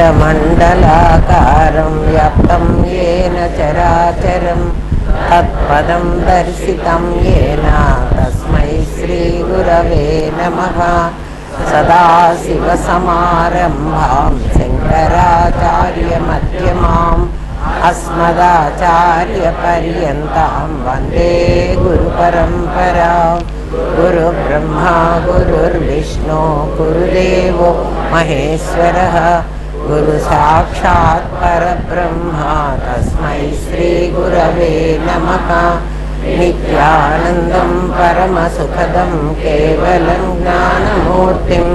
अखण्डमण्डलाकारं व्याप्तं येन चराचरं तत्पदं दर्शितं येन तस्मै श्रीगुरवे नमः। सदाशिवसमारम्भां शङ्कराचार्यमध्यमाम् अस्मदाचार्यपर्यन्तां वन्दे गुरुपरम्परां। गुरुब्रह्मा गुरुर्विष्णु गुरुदेवो महेश्वरः गुरुसाक्षात् परब्रह्मा तस्मै श्रीगुरवे नमः। नित्यानन्दं परमसुखदं केवलं ज्ञानमूर्तिं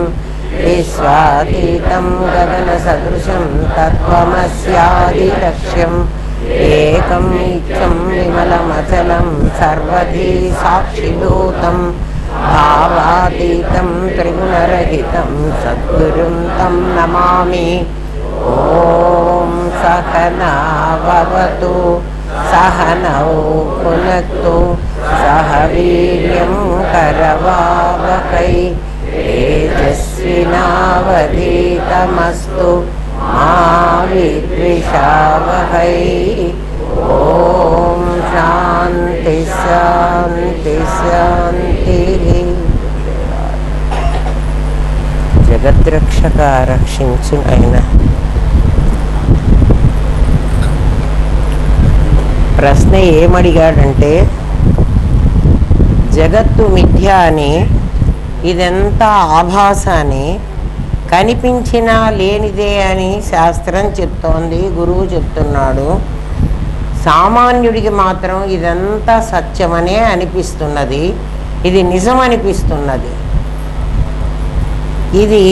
विश्वातीतं गगनसदृशं तत्त्वमस्यादिलक्ष्यम् एकं नित्यं विमलमचलं सर्वधी साक्षिभूतं भावातीतं त्रिगुणरहितं सद्गुरुं तं नमामि। ॐ सहना भवतु सहनौ भुनक्तु सह वीर्यं करवावहै तेजस्विनावधीतमस्तु मा विद्विषावहै। ॐ शान्ति शान्ति शान्तिः। జగద్రక్షక రక్షించు ఆయన. ప్రశ్న ఏమడిగాడంటే, జగత్తు మిథ్య అని, ఇదంతా ఆభాస అని, కనిపించినా లేనిదే అని శాస్త్రం చెప్తోంది, గురువు చెప్తున్నాడు. సామాన్యుడికి మాత్రం ఇదంతా సత్యమనే అనిపిస్తున్నది, ఇది నిజం అనిపిస్తున్నది. ఇది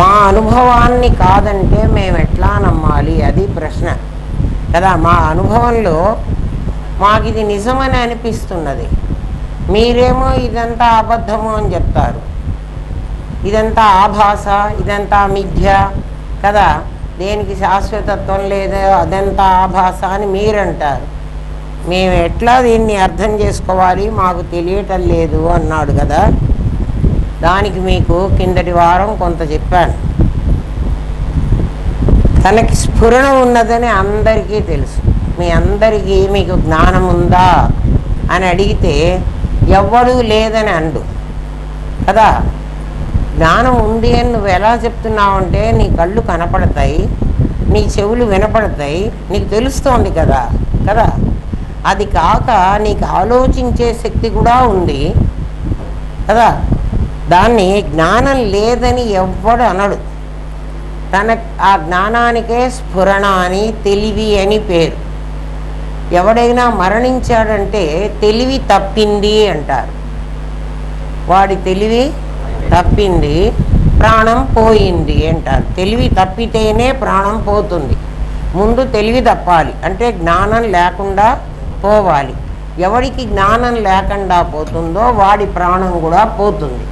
మా అనుభవాన్ని కాదంటే మేము ఎట్లా నమ్మాలి? అది ప్రశ్న కదా. మా అనుభవంలో మాకు ఇది నిజమని అనిపిస్తున్నది, మీరేమో ఇదంతా అబద్ధము అని చెప్తారు, ఇదంతా ఆభాస, ఇదంతా మిథ్య కదా, దేనికి శాశ్వతత్వం లేదు, అదంతా ఆభాస అని మీరంటారు. మేము ఎట్లా దీన్ని అర్థం చేసుకోవాలి, మాకు తెలియటం లేదు అన్నాడు కదా. దానికి మీకు కిందటి వారం కొంత చెప్పాను. తనకి స్ఫురణ ఉన్నదని అందరికీ తెలుసు. మీ అందరికీ మీకు జ్ఞానం ఉందా అని అడిగితే ఎవ్వడూ లేదని అండు కదా. జ్ఞానం ఉంది అని నువ్వు ఎలా చెప్తున్నావు అంటే, నీ కళ్ళు కనపడతాయి, నీ చెవులు వినపడతాయి, నీకు తెలుస్తోంది కదా కదా. అది కాక నీకు ఆలోచించే శక్తి కూడా ఉంది కదా. దాన్ని జ్ఞానం లేదని ఎవ్వడు అనడు. తన ఆ జ్ఞానానికే స్ఫురణ అని, తెలివి అని పేరు. ఎవడైనా మరణించాడంటే తెలివి తప్పింది అంటారు. వాడి తెలివి తప్పింది, ప్రాణం పోయింది అంటారు. తెలివి తప్పితేనే ప్రాణం పోతుంది. ముందు తెలివి తప్పాలి అంటే జ్ఞానం లేకుండా పోవాలి. ఎవడికి జ్ఞానం లేకుండా పోతుందో వాడి ప్రాణం కూడా పోతుంది.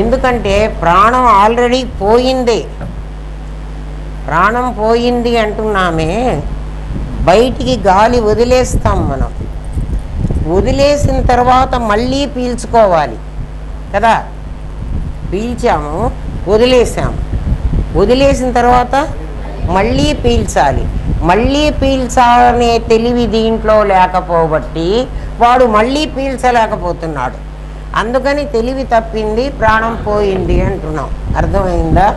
ఎందుకంటే ప్రాణం ఆల్రెడీ పోయిందే. ప్రాణం పోయింది అంటున్నామే, బయటికి గాలి వదిలేస్తాం మనం. వదిలేసిన తర్వాత మళ్ళీ పీల్చుకోవాలి కదా. పీల్చాము, వదిలేసాము, వదిలేసిన తర్వాత మళ్ళీ పీల్చాలి. మళ్ళీ పీల్చాలనే తెలివి దీంట్లో లేకపోబట్టి వాడు మళ్ళీ పీల్చలేకపోతున్నాడు. అందుకని తెలివి తప్పింది, ప్రాణం పోయింది అంటున్నాం. అర్థమైందా?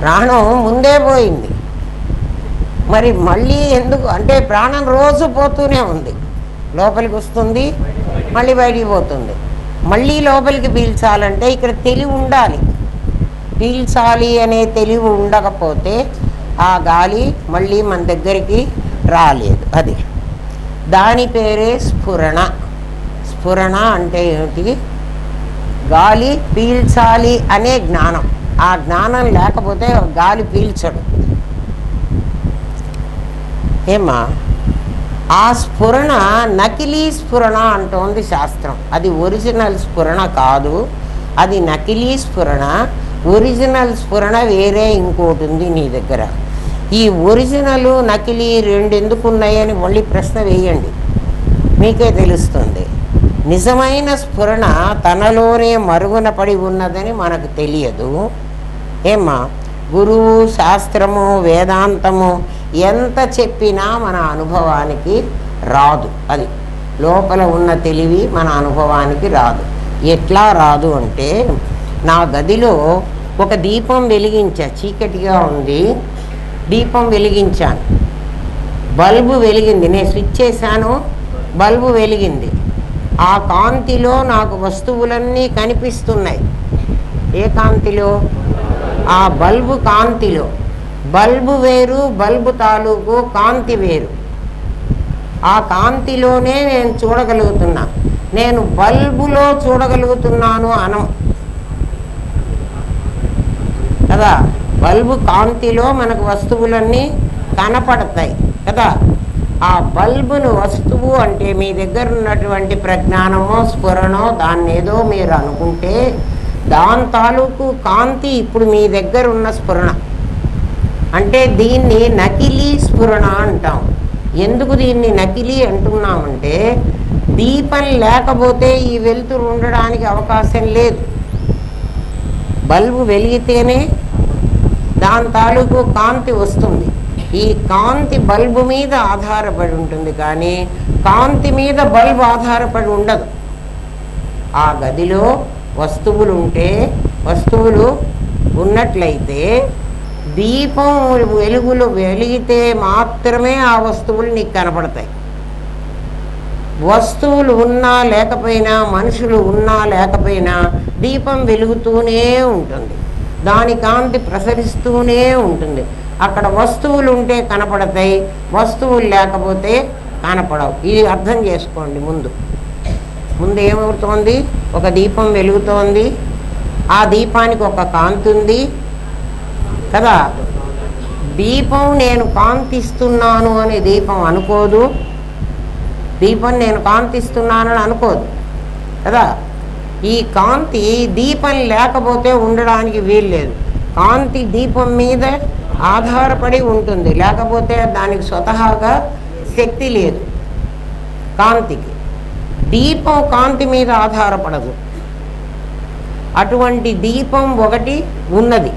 ప్రాణం ముందే పోయింది, మరి మళ్ళీ ఎందుకు అంటే ప్రాణం రోజు పోతూనే ఉంది. లోపలికి వస్తుంది, మళ్ళీ బయటికి పోతుంది. మళ్ళీ లోపలికి పీల్చాలంటే ఇక్కడ తెలివి ఉండాలి. పీల్చాలి అనే తెలివి ఉండకపోతే ఆ గాలి మళ్ళీ మన దగ్గరికి రాలేదు. అది దాని పేరే స్ఫురణ. స్ఫురణ అంటే ఏమిటి? గాలి పీల్చాలి అనే జ్ఞానం. ఆ జ్ఞానం లేకపోతే గాలి పీల్చడు. ఏమా? ఆ స్ఫురణ నకిలీ స్ఫురణ అంటోంది శాస్త్రం. అది ఒరిజినల్ స్ఫురణ కాదు, అది నకిలీ స్ఫురణ. ఒరిజినల్ స్ఫురణ వేరే ఇంకోటి ఉంది నీ దగ్గర. ఈ ఒరిజినల్ నకిలీ రెండు ఎందుకు ఉన్నాయని మళ్ళీ ప్రశ్న వేయండి, మీకే తెలుస్తుంది. నిజమైన స్ఫురణ తనలోనే మరుగున పడి ఉన్నదని మనకు తెలియదు. ఏమ్మా? గురువు, శాస్త్రము, వేదాంతము ఎంత చెప్పినా మన అనుభవానికి రాదు. అది లోపల ఉన్న తెలివి మన అనుభవానికి రాదు. ఎట్లా రాదు అంటే, నా గదిలో ఒక దీపం వెలిగించా, చీకటిగా ఉంది, దీపం వెలిగించాను, బల్బు వెలిగింది, నేను స్విచ్ చేశాను, బల్బు వెలిగింది. ఆ కాంతిలో నాకు వస్తువులన్నీ కనిపిస్తున్నాయి. ఏ కాంతిలో? ఆ బల్బు కాంతిలో. బల్బు వేరు, బల్బు తాలూకు కాంతి వేరు. ఆ కాంతిలోనే నేను చూడగలుగుతున్నా. నేను బల్బులో చూడగలుగుతున్నాను అనం కదా. బల్బు కాంతిలో మనకు వస్తువులన్నీ కనపడతాయి కదా. ఆ బల్బును వస్తువు అంటే మీ దగ్గర ఉన్నటువంటి ప్రజ్ఞానమో స్ఫురణో దాన్ని ఏదో మీరు అనుకుంటే దాని తాలూకు కాంతి ఇప్పుడు మీ దగ్గర ఉన్న స్ఫురణ. అంటే దీన్ని నకిలీ స్ఫురణ అంటాం. ఎందుకు దీన్ని నకిలీ అంటున్నామంటే, దీపం లేకపోతే ఈ వెలుతురు ఉండడానికి అవకాశం లేదు. బల్బు వెలిగితేనే దాని తాలూకు కాంతి వస్తుంది. ఈ కాంతి బల్బు మీద ఆధారపడి ఉంటుంది, కానీ కాంతి మీద బల్బు ఆధారపడి ఉండదు. ఆ గదిలో వస్తువులు ఉంటే, వస్తువులు ఉన్నట్లయితే దీపం వెలుగులు వెలిగితే మాత్రమే ఆ వస్తువులు నీకు కనపడతాయి. వస్తువులు ఉన్నా లేకపోయినా, మనుషులు ఉన్నా లేకపోయినా దీపం వెలుగుతూనే ఉంటుంది, దాని కాంతి ప్రసరిస్తూనే ఉంటుంది. అక్కడ వస్తువులు ఉంటే కనపడతాయి, వస్తువులు లేకపోతే కనపడవు. ఇది అర్థం చేసుకోండి. ముందు ఏమవుతోంది? ఒక దీపం వెలుగుతోంది, ఆ దీపానికి ఒక కాంతి ఉంది కదా. దీపం నేను కాంతిస్తున్నాను అని దీపం అనుకోదు, దీపం నేను కాంతిస్తున్నానని అనుకోదు కదా. ఈ కాంతి దీపం లేకపోతే ఉండడానికి వీల్లేదు. కాంతి దీపం మీద ఆధారపడి ఉంటుంది, లేకపోతే దానికి స్వతహాగా శక్తి లేదు కాంతికి. దీపం కాంతి మీద ఆధారపడదు. అటువంటి దీపం ఒకటి ఉన్నది,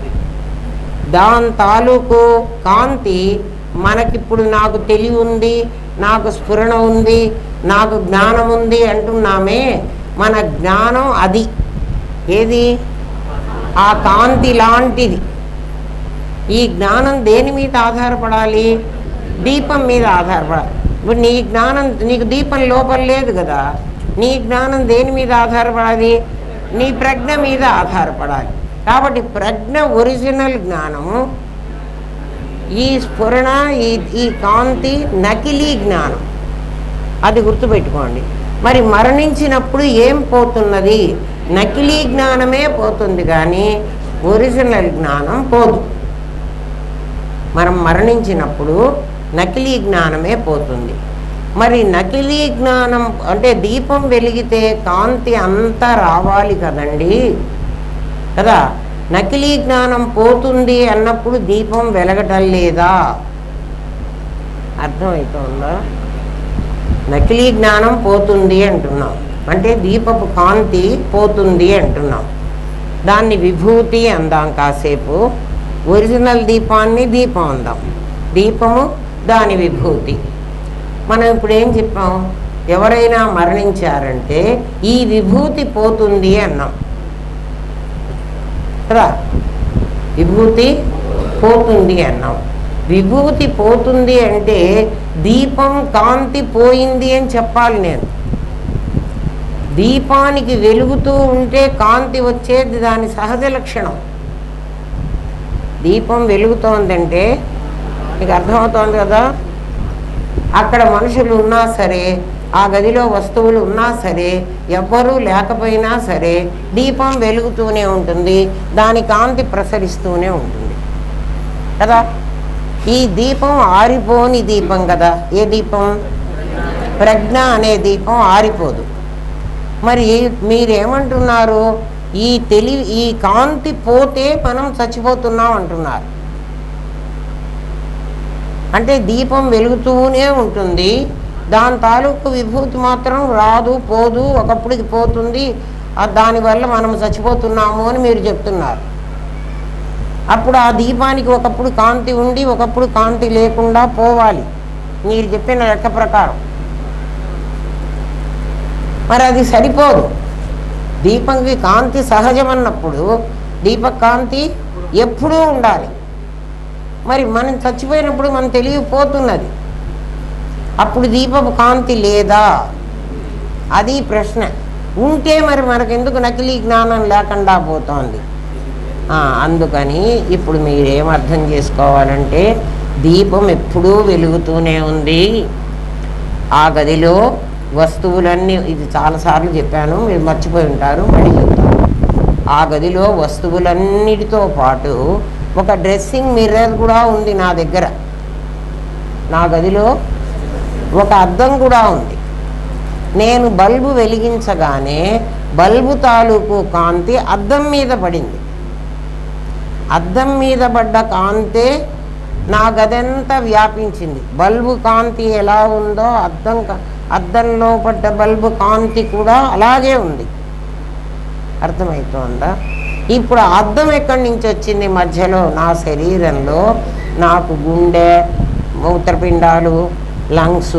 దాని తాలూకు కాంతి మనకిప్పుడు నాకు తెలివి ఉంది, నాకు స్ఫురణ ఉంది, నాకు జ్ఞానం ఉంది అంటున్నామే. మన జ్ఞానం అది ఏది? ఆ కాంతి లాంటిది. ఈ జ్ఞానం దేని మీద ఆధారపడాలి? దీపం మీద ఆధారపడాలి. ఇప్పుడు నీ జ్ఞానం, నీకు దీపం లోపల లేదు కదా, నీ జ్ఞానం దేని మీద ఆధారపడాలి? నీ ప్రజ్ఞ మీద ఆధారపడాలి. కాబట్టి ప్రజ్ఞ ఒరిజినల్ జ్ఞానము, ఈ స్ఫురణ, ఈ కాంతి నకిలీ జ్ఞానం. అది గుర్తుపెట్టుకోండి. మరి మరణించినప్పుడు ఏం పోతున్నది? నకిలీ జ్ఞానమే పోతుంది, కానీ ఒరిజినల్ జ్ఞానం పోదు. మనం మరణించినప్పుడు నకిలీ జ్ఞానమే పోతుంది. మరి నకిలీ జ్ఞానం అంటే దీపం వెలిగితే కాంతి అంతా రావాలి కదండి కదా. నకిలీ జ్ఞానం పోతుంది అన్నప్పుడు దీపం వెలగటం లేదా? అర్థమవుతుందా? నకిలీ జ్ఞానం పోతుంది అంటున్నాం అంటే దీపపు కాంతి పోతుంది అంటున్నాం. దాన్ని విభూతి అందాం కాసేపు, ఒరిజినల్ దీపాన్ని దీపం అందాం, దీపము దాని విభూతి. మనం ఇప్పుడు ఏం చెప్పాం? ఎవరైనా మరణించారంటే ఈ విభూతి పోతుంది అన్నాం కదా. విభూతి పోతుంది అన్నాం. విభూతి పోతుంది అంటే దీపం కాంతి పోయింది అని చెప్పాలి నేను. దీపానికి వెలుగుతూ ఉంటే కాంతి వచ్చేది దాని సహజ లక్షణం. దీపం వెలుగుతోందంటే మీకు అర్థమవుతోంది కదా. అక్కడ మనుషులు ఉన్నా సరే, ఆ గదిలో వస్తువులు ఉన్నా సరే, ఎవ్వరూ లేకపోయినా సరే దీపం వెలుగుతూనే ఉంటుంది, దాని కాంతి ప్రసరిస్తూనే ఉంటుంది కదా. ఈ దీపం ఆరిపోని దీపం కదా. ఏ దీపం? ప్రజ్ఞ అనే దీపం ఆరిపోదు. మరి మీరేమంటున్నారు? ఈ కాంతి పోతే మనం చచ్చిపోతున్నాం అంటున్నారు. అంటే దీపం వెలుగుతూనే ఉంటుంది, దాని తాలూకు విభూతి మాత్రం రాదు, పోదు, ఒకప్పుడుకి పోతుంది, దానివల్ల మనం చచ్చిపోతున్నాము అని మీరు చెప్తున్నారు. అప్పుడు ఆ దీపానికి ఒకప్పుడు కాంతి ఉండి ఒకప్పుడు కాంతి లేకుండా పోవాలి మీరు చెప్పిన లెక్క ప్రకారం. మరి అది సరిపోదు. దీపంకి కాంతి సహజమన్నప్పుడు దీప కాంతి ఎప్పుడూ ఉండాలి. మరి మనం చచ్చిపోయినప్పుడు మనం తెలియపోతున్నది, అప్పుడు దీపపు కాంతి లేదా? అది ప్రశ్న. ఉంటే మరి మనకెందుకు నకిలీ జ్ఞానం లేకుండా పోతోంది? అందుకని ఇప్పుడు మీరేం అర్థం చేసుకోవాలంటే దీపం ఎప్పుడూ వెలుగుతూనే ఉంది. ఆ గదిలో వస్తువులన్నీ, ఇది చాలాసార్లు చెప్పాను, మీరు మర్చిపోయి ఉంటారు, మళ్ళీ చెప్తాను. ఆ గదిలో వస్తువులన్నిటితో పాటు ఒక డ్రెస్సింగ్ మిర్రర్ కూడా ఉంది నా దగ్గర. నా గదిలో ఒక అద్దం కూడా ఉంది. నేను బల్బు వెలిగించగానే బల్బు తాలూకు కాంతి అద్దం మీద పడింది. అద్దం మీద పడ్డ కాంతే నా గదంతా వ్యాపించింది. బల్బు కాంతి ఎలా ఉందో అద్దంలో పడ్డ బల్బు కాంతి కూడా అలాగే ఉంది. అర్థమవుతోందా? ఇప్పుడు అద్దం ఎక్కడి నుంచి వచ్చింది? మధ్యలో నా శరీరంలో నాకు గుండె, మూత్రపిండాలు, లంగ్స్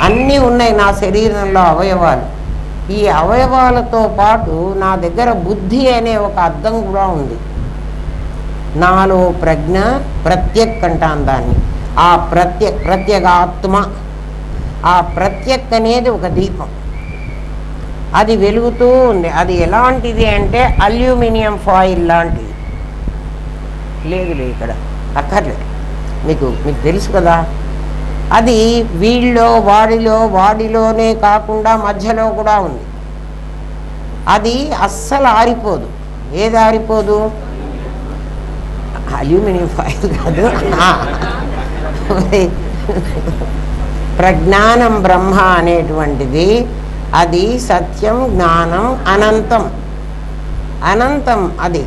అన్నీ ఉన్నాయి నా శరీరంలో అవయవాలు. ఈ అవయవాలతో పాటు నా దగ్గర బుద్ధి అనే ఒక అద్దం కూడా ఉంది. నాలో ప్రజ్ఞ, ప్రత్యక్ అంటాను దాన్ని. ఆ ప్రత్యేగాత్మ, ఆ ప్రత్యక్ అనేది ఒక దీపం. అది వెలుగుతూ ఉంది. అది ఎలాంటిది అంటే అల్యూమినియం ఫాయిల్ లాంటిది. లేదు ఇక్కడ అక్కర్లేదు, మీకు తెలుసు కదా. అది వీళ్ళలో వాడిలోనే కాకుండా మధ్యలో కూడా ఉంది. అది అస్సలు ఆరిపోదు. ఏది ఆరిపోదు? అల్యూమినియం ఫాయిల్ కాదు. ప్రజ్ఞానం బ్రహ్మ అనేటువంటిది అది సత్యం, జ్ఞానం, అనంతం. అనంతం, అది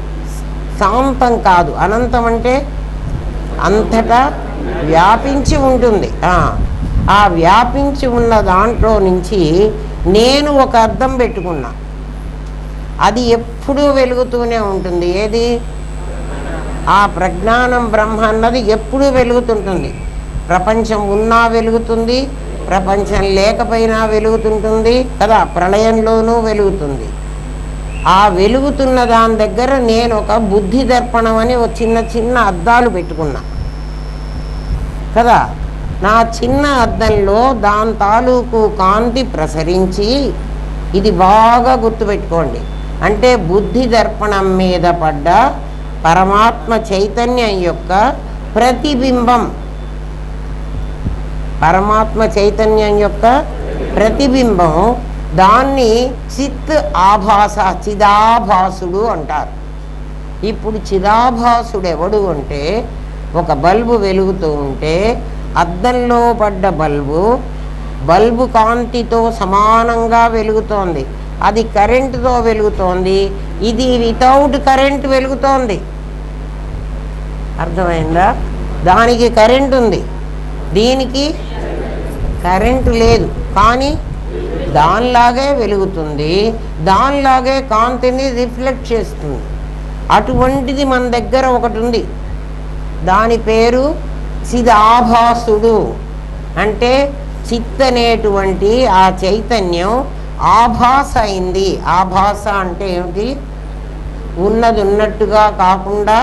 శాంతం కాదు. అనంతం అంటే అంతటా వ్యాపించి ఉంటుంది. ఆ వ్యాపించి ఉన్న దాంట్లో నుంచి నేను ఒక అర్థం పెట్టుకున్నా. అది ఎప్పుడూ వెలుగుతూనే ఉంటుంది. ఏది? ఆ ప్రజ్ఞానం బ్రహ్మ అన్నది ఎప్పుడూ వెలుగుతుంటుంది. ప్రపంచం ఉన్నా వెలుగుతుంది, ప్రపంచం లేకపోయినా వెలుగుతుంటుంది కదా. ప్రళయంలోనూ వెలుగుతుంది. ఆ వెలుగుతున్న దాని దగ్గర నేను ఒక బుద్ధి దర్పణం అని ఒక చిన్న అద్దాలు పెట్టుకున్నా కదా. నా చిన్న అద్దంలో దాని తాలూకు కాంతి ప్రసరించి, ఇది బాగా గుర్తుపెట్టుకోండి, అంటే బుద్ధి దర్పణం మీద పడ్డ పరమాత్మ చైతన్యం యొక్క ప్రతిబింబం. పరమాత్మ చైతన్యం యొక్క ప్రతిబింబం. దాన్ని చిత్ ఆభాస, చిదాభాసుడు అంటారు. ఇప్పుడు చిదాభాసుడు ఎవడు అంటే, ఒక బల్బు వెలుగుతూ ఉంటే అద్దంలో పడ్డ బల్బు కాంతితో సమానంగా వెలుగుతోంది. అది కరెంటుతో వెలుగుతోంది, ఇది వితౌట్ కరెంట్ వెలుగుతోంది. అర్థమైందా? దానికి కరెంట్ ఉంది, దీనికి కరెంటు లేదు, కానీ దానిలాగే వెలుగుతుంది, దానిలాగే కాంతిని రిఫ్లెక్ట్ చేస్తుంది. అటువంటిది మన దగ్గర ఒకటి ఉంది. దాని పేరు చిదాభాసుడు. అంటే చిత్ అనేటువంటి ఆ చైతన్యం ఆభాస అయింది. ఆభాస అంటే ఏమిటి? ఉన్నది ఉన్నట్టుగా కాకుండా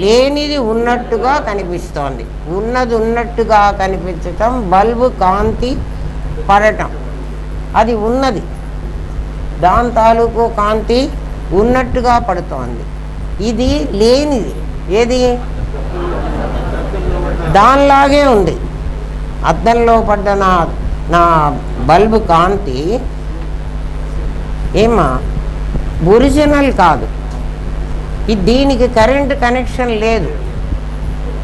లేనిది ఉన్నట్టుగా కనిపిస్తోంది. ఉన్నది ఉన్నట్టుగా కనిపించటం, బల్బు కాంతి పడటం, అది ఉన్నది. దాని తాలూకు కాంతి ఉన్నట్టుగా పడుతోంది. ఇది లేనిది. ఏది? దానిలాగే ఉంది. అద్దంలో పడ్డ నా బల్బు కాంతి ఒరిజినల్ కాదు. దీనికి కరెంట్ కనెక్షన్ లేదు,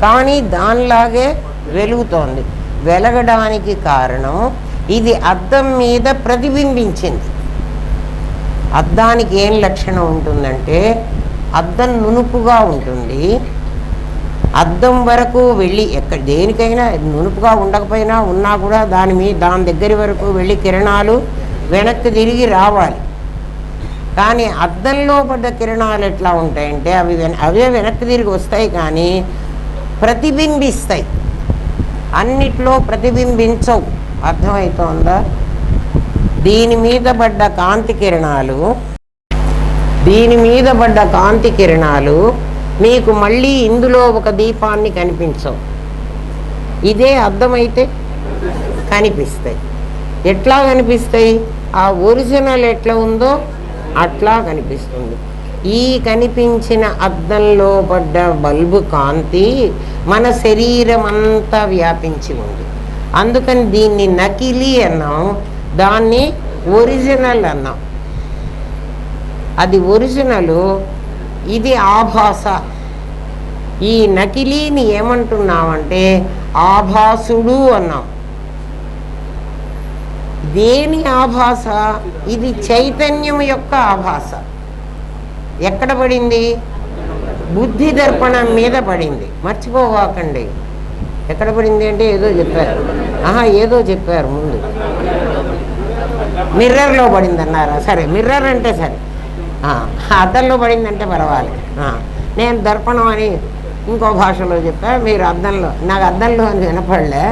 కానీ దానిలాగే వెలుగుతోంది. వెలగడానికి కారణం ఇది అద్దం మీద ప్రతిబింబించింది. అద్దానికి ఏం లక్షణం ఉంటుందంటే, అద్దం నునుపుగా ఉంటుంది. అద్దం వరకు వెళ్ళి దేనికైనా నునుపుగా ఉండకపోయినా ఉన్నా కూడా దాని దగ్గర వరకు వెళ్ళి కిరణాలు వెనక్కి తిరిగి రావాలి. కానీ అద్దంలో పడ్డ కిరణాలు ఎట్లా ఉంటాయంటే అవే వెనక్కి తిరిగి వస్తాయి, కానీ ప్రతిబింబిస్తాయి. అన్నిట్లో ప్రతిబింబించవు. అర్థమవుతోందా? దీని మీద పడ్డ కాంతి కిరణాలు మీకు మళ్ళీ ఇందులో ఒక దీపాన్ని కనిపించవు. ఇదే అద్దమైతే కనిపిస్తాయి. ఎట్లా కనిపిస్తాయి? ఆ ఒరిజినల్ ఎట్లా ఉందో అట్లా కనిపిస్తుంది. ఈ కనిపించిన అద్దంలో పడ్డ బల్బు కాంతి మన శరీరం అంతా వ్యాపించి ఉంది. అందుకని దీన్ని నకిలీ అన్నాం, దాన్ని ఒరిజినల్ అన్నాం. అది ఒరిజినల్, ఇది ఆభాస. ఈ నకిలీని ఏమంటున్నామంటే ఆభాసుడు అన్నాం. దేని ఆభాస? ఇది చైతన్యం యొక్క ఆభాస. ఎక్కడ పడింది? బుద్ధి దర్పణం మీద పడింది. మర్చిపోవాకండి. ఎక్కడ పడింది అంటే ఏదో చెప్పారు. ఏదో చెప్పారు ముందు. మిర్రర్లో పడింది అన్నారా? సరే, మిర్రర్ అంటే సరే, అద్దంలో పడిందంటే పర్వాలేదు. నేను దర్పణం అని ఇంకో భాషలో చెప్పా, మీరు అద్దంలో, నాకు అద్దంలో అని వినపడలే.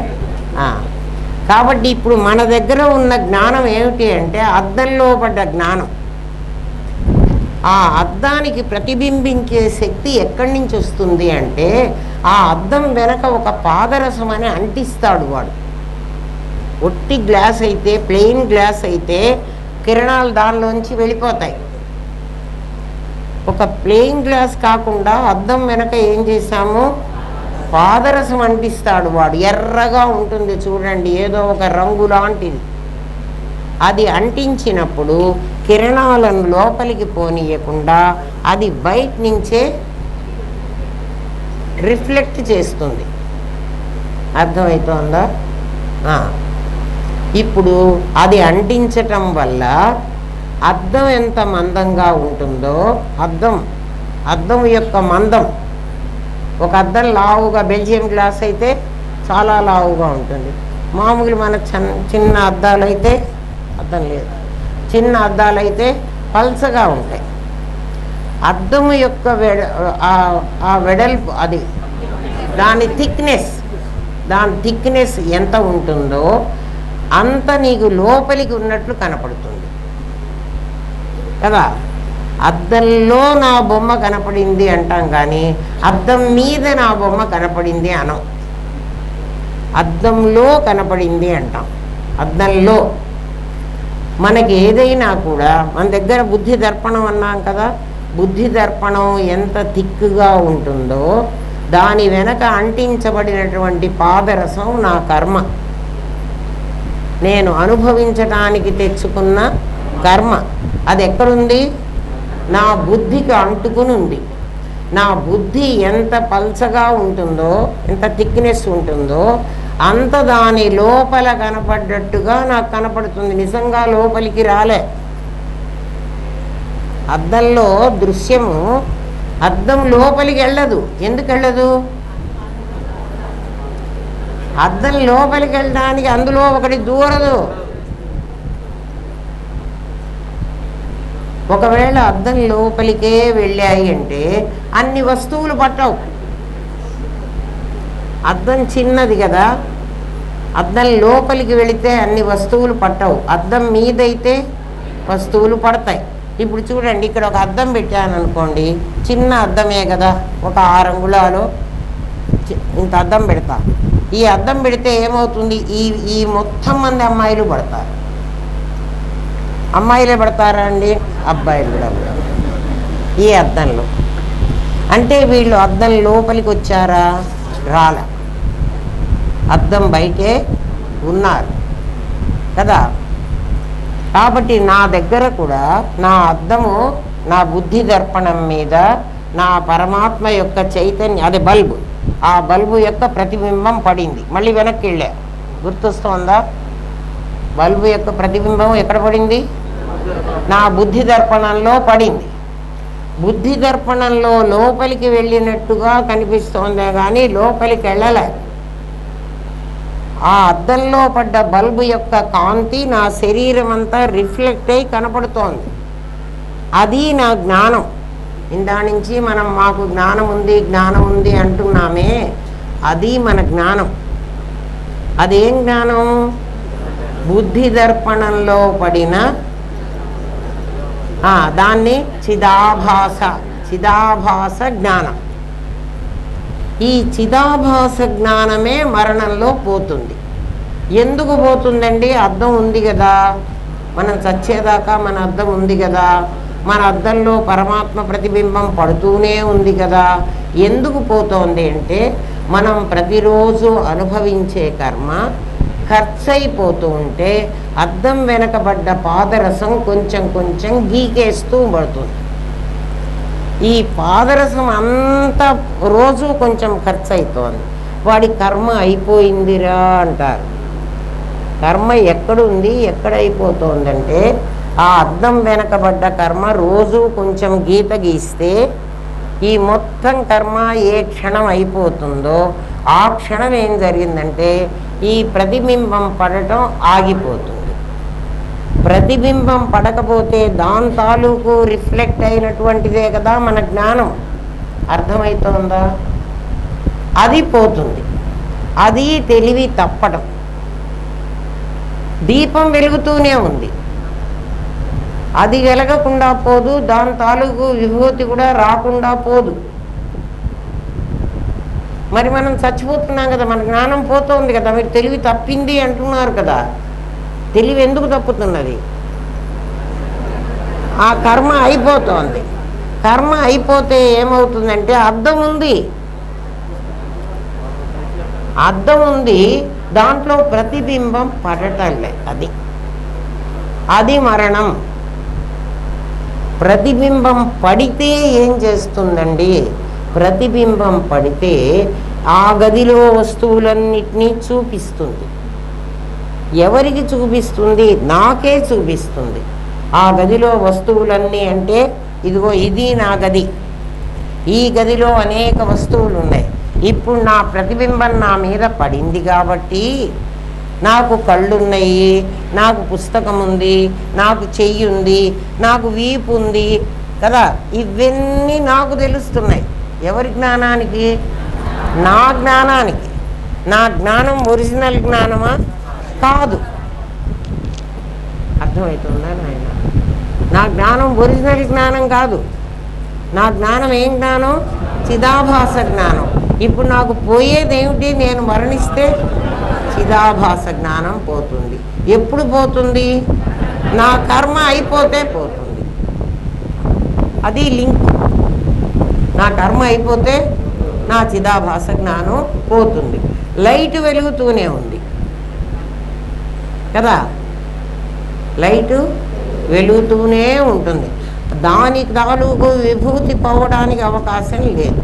కాబట్టి ఇప్పుడు మన దగ్గర ఉన్న జ్ఞానం ఏమిటి అంటే అద్దంలో పడ్డ జ్ఞానం. ఆ అద్దానికి ప్రతిబింబించే శక్తి ఎక్కడి నుంచి వస్తుంది అంటే ఆ అద్దం వెనక ఒక పాదరసం అని అంటిస్తాడు వాడు. ఒట్టి గ్లాస్ అయితే, ప్లెయిన్ గ్లాస్ అయితే కిరణాలు దానిలోంచి వెళ్ళిపోతాయి. ఒక ప్లెయిన్ గ్లాస్ కాకుండా అద్దం వెనక ఏం చేశాము? పాదరసం అంటిస్తాడు వాడు. ఎర్రగా ఉంటుంది చూడండి, ఏదో ఒక రంగు లాంటిది. అది అంటించినప్పుడు కిరణాలను లోపలికి పోనీయకుండా అది బయట నుంచే రిఫ్లెక్ట్ చేస్తుంది. అర్థమవుతోందా? ఇప్పుడు అది అంటించటం వల్ల అద్దం ఎంత మందంగా ఉంటుందో, అద్దం యొక్క మందం, ఒక అద్దం లావుగా, బెల్జియం గ్లాస్ అయితే చాలా లావుగా ఉంటుంది. మామూలు మన చిన్న అద్దాలు అయితే, అద్దం లేదు, చిన్న అద్దాలు అయితే పల్చగా ఉంటాయి. అద్దం యొక్క ఆ వెడల్పు, అది దాని థిక్నెస్ ఎంత ఉంటుందో అంత నీకు లోపలికి ఉన్నట్లు కనపడుతుంది కదా. అద్దంలో నా బొమ్మ కనపడింది అంటాం, కానీ అద్దం మీద నా బొమ్మ కనపడింది అనం. అద్దంలో కనపడింది అంటాం. అద్దంలో మనకి ఏదైనా కూడా, మన దగ్గర బుద్ధి దర్పణం అన్నాం కదా, బుద్ధి దర్పణం ఎంత థిక్గా ఉంటుందో దాని వెనక అంటించబడినటువంటి పాదరసం నా కర్మ, నేను అనుభవించడానికి తెచ్చుకున్న కర్మ. అది ఎక్కడుంది? నా బుద్ధికి అంటుకుని ఉంది. నా బుద్ధి ఎంత పల్చగా ఉంటుందో, ఎంత థిక్నెస్ ఉంటుందో అంత దాని లోపల కనపడ్డట్టుగా నాకు కనపడుతుంది. నిజంగా లోపలికి రాలే. అద్దంలో దృశ్యము, అద్దం లోపలికి వెళ్ళదు. ఎందుకు వెళ్ళదు? అద్దం లోపలికి వెళ్ళడానికి అందులో ఒకటి దూరదు. ఒకవేళ అద్దం లోపలికే వెళ్ళాయి అంటే అన్ని వస్తువులు పట్టవు. అద్దం చిన్నది కదా, అద్దం లోపలికి వెళితే అన్ని వస్తువులు పట్టవు. అద్దం మీదైతే వస్తువులు పడతాయి. ఇప్పుడు చూడండి, ఇక్కడ ఒక అద్దం పెట్టాను అనుకోండి, చిన్న అద్దమే కదా, ఒక 6 అంగుళాలు ఇంత అద్దం పెడతా. ఈ అద్దం పెడితే ఏమవుతుంది? ఈ మొత్తం మంది అమ్మాయిలు పడతారు. అమ్మాయిలే పడతారా అండి? అబ్బాయిలు కూడా ఈ అద్దంలో. అంటే వీళ్ళు అద్దం లోపలికి వచ్చారా? రాలే. అద్దం బయటే ఉన్నారు కదా. కాబట్టి నా దగ్గర కూడా నా అద్దము, నా బుద్ధి దర్పణం మీద నా పరమాత్మ యొక్క చైతన్యం, అది బల్బు, ఆ బల్బు యొక్క ప్రతిబింబం పడింది. మళ్ళీ వెనక్కి వెళ్ళా, గుర్తొస్తోందా? బల్బు యొక్క ప్రతిబింబం ఎక్కడ పడింది? నా బుద్ధి దర్పణంలో పడింది. బుద్ధి దర్పణంలో లోపలికి వెళ్ళినట్టుగా కనిపిస్తోందే కానీ లోపలికి వెళ్ళలే. ఆ అద్దంలో పడ్డ బల్బు యొక్క కాంతి నా శరీరం అంతా రిఫ్లెక్ట్ అయి కనపడుతోంది. అది నా జ్ఞానం. ఇందా నుంచి మనం మాకు జ్ఞానం ఉంది అంటున్నామే, అది మన జ్ఞానం. అదేం జ్ఞానం? బుద్ధి దర్పణంలో పడిన దాన్ని చిదాభాస జ్ఞానం. ఈ చిదాభాస జ్ఞానమే మరణంలో పోతుంది. ఎందుకు పోతుందండి? అద్దం ఉంది కదా, మనం చచ్చేదాకా మన అద్దం ఉంది కదా, మన అద్దంలో పరమాత్మ ప్రతిబింబం పడుతూనే ఉంది కదా. ఎందుకు పోతోంది అంటే మనం ప్రతిరోజు అనుభవించే కర్మ ఖర్చు అయిపోతూ ఉంటే అద్దం వెనకబడ్డ పాదరసం కొంచెం కొంచెం గీకేస్తూ పడుతుంది. ఈ పాదరసం అంతా రోజు కొంచెం ఖర్చు అవుతోంది. వాడి కర్మ అయిపోయిందిరా అంటారు. కర్మ ఎక్కడుంది, ఎక్కడైపోతోందంటే ఆ అద్దం వెనకబడ్డ కర్మ రోజు కొంచెం గీత గీస్తే ఈ మొత్తం కర్మ ఏ క్షణం అయిపోతుందో ఆ క్షణం ఏం జరిగిందంటే ఈ ప్రతిబింబం పడటం ఆగిపోతుంది. ప్రతిబింబం పడకపోతే దాని తాలూకు రిఫ్లెక్ట్ అయినటువంటిదే కదా మన జ్ఞానం. అర్థమవుతోందా? అది పోతుంది. అది తెలివి తప్పడం. దీపం వెలుగుతూనే ఉంది, అది వెలగకుండా పోదు, దాని తాలూకు విభూతి కూడా రాకుండా పోదు. మరి మనం చచ్చిపోతున్నాం కదా, మన జ్ఞానం పోతుంది కదా. మీరు తెలివి తప్పింది అంటున్నారు కదా, తెలివి ఎందుకు తప్పుతున్నది? ఆ కర్మ అయిపోతుంది. కర్మ అయిపోతే ఏమవుతుందంటే అద్దం ఉంది, అద్దం ఉంది, దాంట్లో ప్రతిబింబం పడటంలే. అది మరణం. ప్రతిబింబం పడితే ఏం చేస్తుందండి? ప్రతిబింబం పడితే ఆ గదిలో వస్తువులన్నిటినీ చూపిస్తుంది. ఎవరికి చూపిస్తుంది? నాకే చూపిస్తుంది. ఆ గదిలో వస్తువులన్నీ అంటే ఇదిగో ఇది నా గది, ఈ గదిలో అనేక వస్తువులు ఉన్నాయి. ఇప్పుడు నా ప్రతిబింబం నా మీద పడింది కాబట్టి నాకు కళ్ళున్నాయి, నాకు పుస్తకం ఉంది, నాకు చెయ్యి ఉంది, నాకు వీపు ఉంది కదా. ఇవన్నీ నాకు తెలుస్తున్నాయి. ఎవరి జ్ఞానానికి? నా జ్ఞానానికి. నా జ్ఞానం ఒరిజినల్ జ్ఞానమా? కాదు. అర్థమవుతుందా నాయన? నా జ్ఞానం ఒరిజినల్ జ్ఞానం కాదు. నా జ్ఞానం ఏం జ్ఞానం? చిదాభాస జ్ఞానం. ఇప్పుడు నాకు పోయేదేమిటి? నేను మరణిస్తే చిదాభాస జ్ఞానం పోతుంది. ఎప్పుడు పోతుంది? నా కర్మ అయిపోతే పోతుంది. అది లింక్. నా కర్మ అయిపోతే నా చిదాభాస జ్ఞానం పోతుంది. లైట్ వెలుగుతూనే ఉంది కదా, లైటు వెలుగుతూనే ఉంటుంది. దానికి తాలూకు విభూతి పోవడానికి అవకాశం లేదు.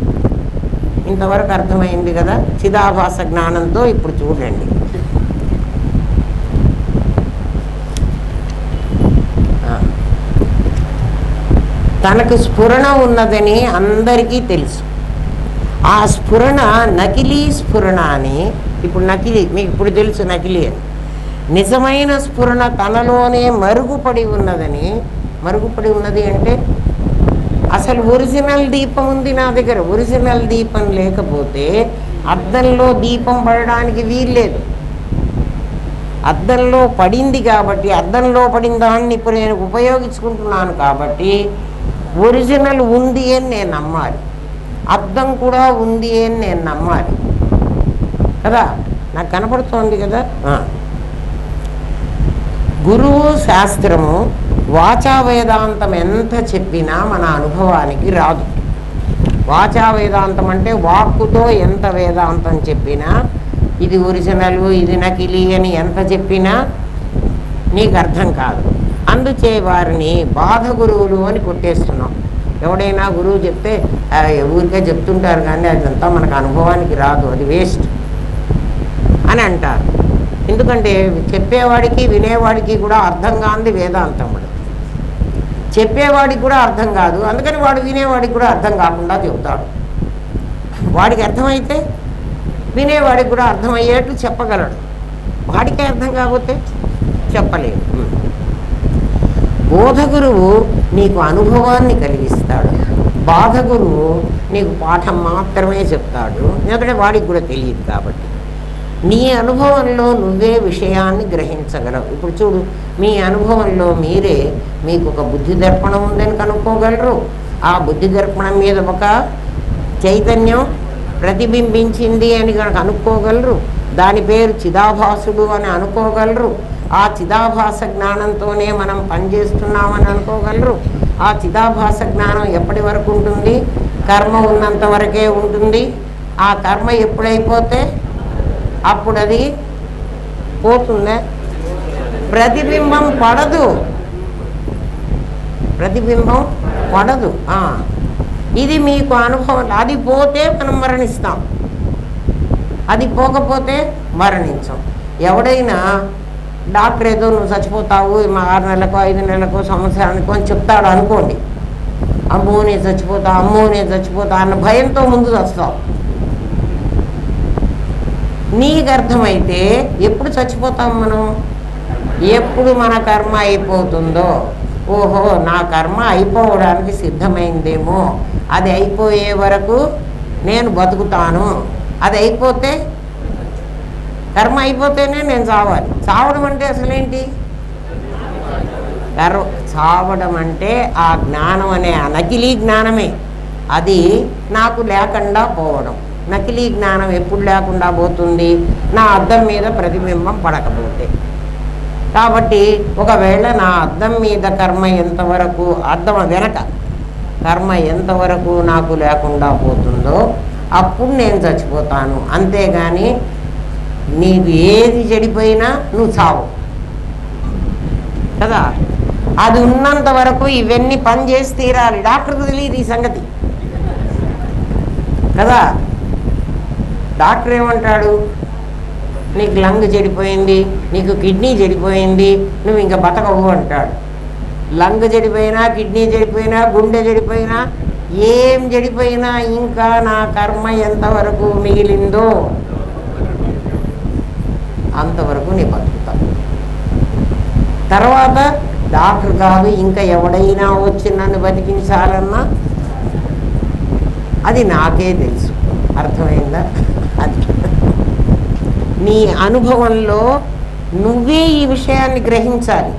ఇంతవరకు అర్థమైంది కదా చిదాభాస జ్ఞానంతో. ఇప్పుడు చూడండి, తనకు స్ఫురణ ఉన్నదని అందరికీ తెలుసు. ఆ స్ఫురణ నకిలీ స్ఫురణ అని. ఇప్పుడు నకిలీ మీకు ఇప్పుడు తెలుసు, నకిలీ అని. నిజమైన స్ఫురణ తనలోనే మరుగుపడి ఉన్నదని. మరుగుపడి ఉన్నది అంటే అసలు ఒరిజినల్ దీపం ఉంది నా దగ్గర. ఒరిజినల్ దీపం లేకపోతే అద్దంలో దీపం పడడానికి వీల్లేదు. అద్దంలో పడింది కాబట్టి, అద్దంలో పడిన దాన్ని ఇప్పుడు నేను ఉపయోగించుకుంటున్నాను కాబట్టి ఒరిజినల్ ఉంది అని నేను నమ్మాలి. అద్దం కూడా ఉంది అని నేను నమ్మాలి కదా. నాకు కనపడుతోంది కదా. గురువు శాస్త్రము వాచా వేదాంతం ఎంత చెప్పినా మన అనుభవానికి రాదు. వాచా వేదాంతం అంటే వాక్కుతో ఎంత వేదాంతం చెప్పినా, ఇది ఒరిజినల్ ఇది నకిలీ అని ఎంత చెప్పినా నీకు అర్థం కాదు. అందుచే వారిని బాధ గురువులు అని కొట్టేస్తున్నాం. ఎవడైనా గురువు చెప్తే ఊరికే చెప్తుంటారు కానీ అదంతా మనకు అనుభవానికి రాదు, అది వేస్ట్ అని అంటారు. ఎందుకంటే చెప్పేవాడికి వినేవాడికి కూడా అర్థం కాంది వేదాంతముడు. చెప్పేవాడికి కూడా అర్థం కాదు, అందుకని వాడు వినేవాడికి కూడా అర్థం కాకుండా చెబుతాడు. వాడికి అర్థమైతే వినేవాడికి కూడా అర్థమయ్యేట్లు చెప్పగలడు. వాడికే అర్థం కాకపోతే చెప్పలేడు. బోధగురువు నీకు అనుభవాన్ని కలిగిస్తాడు, బాధగురువు నీకు పాఠం మాత్రమే చెప్తాడు. ఎందుకంటే వాడికి కూడా తెలియదు కాబట్టి. నీ అనుభవంలో నువ్వే విషయాన్ని గ్రహించగలవు. ఇప్పుడు చూడు, మీ అనుభవంలో మీరే మీకు ఒక బుద్ధి దర్పణం ఉందని కనుక్కోగలరు. ఆ బుద్ధి దర్పణం మీద ఒక చైతన్యం ప్రతిబింబించింది అని కనుక అనుకోగలరు. దాని పేరు చిదాభాసుడు అని అనుకోగలరు. ఆ చిదాభాస జ్ఞానంతోనే మనం పనిచేస్తున్నామని అనుకోగలరు. ఆ చిదాభాస జ్ఞానం ఎప్పటి వరకు ఉంటుంది? కర్మ ఉన్నంత వరకే ఉంటుంది. ఆ కర్మ ఎప్పుడైపోతే అప్పుడు అది పోతుందా? ప్రతిబింబం పడదు, ప్రతిబింబం పడదు. ఇది మీకు అనుభవం. అది పోతే మనం మరణిస్తాం, అది పోకపోతే మరణించాం. ఎవడైనా డాక్టర్ ఏదో నువ్వు చచ్చిపోతావు 6 నెలలకో 5 నెలలకో సంవత్సరానికో అని చెప్తాడు అనుకోండి. అమ్మో నేను చచ్చిపోతా, అమ్మో నేను చచ్చిపోతా అన్న భయంతో ముందు చస్తావు. నీకు అర్థమైతే ఎప్పుడు చచ్చిపోతాం మనం? ఎప్పుడు మన కర్మ అయిపోతుందో, ఓహో నా కర్మ అయిపోవడానికి సిద్ధమైందేమో, అది అయిపోయే వరకు నేను బతుకుతాను. అది అయిపోతే, కర్మ అయిపోతేనే నేను చావాలి. చావడం అంటే అసలేంటి? చావడం అంటే ఆ జ్ఞానం అనే ఆ నకిలీ జ్ఞానమే. అది నాకు లేకుండా పోవడం. నకిలీ జ్ఞానం ఎప్పుడు లేకుండా పోతుంది? నా అద్దం మీద ప్రతిబింబం పడకపోతే. కాబట్టి ఒకవేళ నా అద్దం మీద కర్మ ఎంతవరకు, అద్దం వెనక కర్మ ఎంతవరకు నాకు లేకుండా పోతుందో అప్పుడు నేను చచ్చిపోతాను. అంతేగాని నీకు ఏది చెడిపోయినా నువ్వు చావు కదా. అది ఉన్నంత వరకు ఇవన్నీ పని చేసి తీరాలి. డాక్టర్కి తెలియదు ఈ సంగతి కదా. డాక్టర్ ఏమంటాడు? నీకు లంగ్ చెడిపోయింది, నీకు కిడ్నీ చెడిపోయింది, నువ్వు ఇంకా బతకవు అంటాడు. లంగ్ చెడిపోయినా, కిడ్నీ చెడిపోయినా, గుండె చెడిపోయినా, ఏం చెడిపోయినా ఇంకా నా కర్మ ఎంతవరకు మిగిలిందో అంతవరకు నీ బతుకుతావు. తర్వాత డాక్టర్ కాదు, ఇంకా ఎవడైనా వచ్చి నన్ను బతికించాలన్నా అది నాకే తెలుసు. అర్థమైందా? అది నీ అనుభవంలో నువ్వే ఈ విషయాన్ని గ్రహించాలి.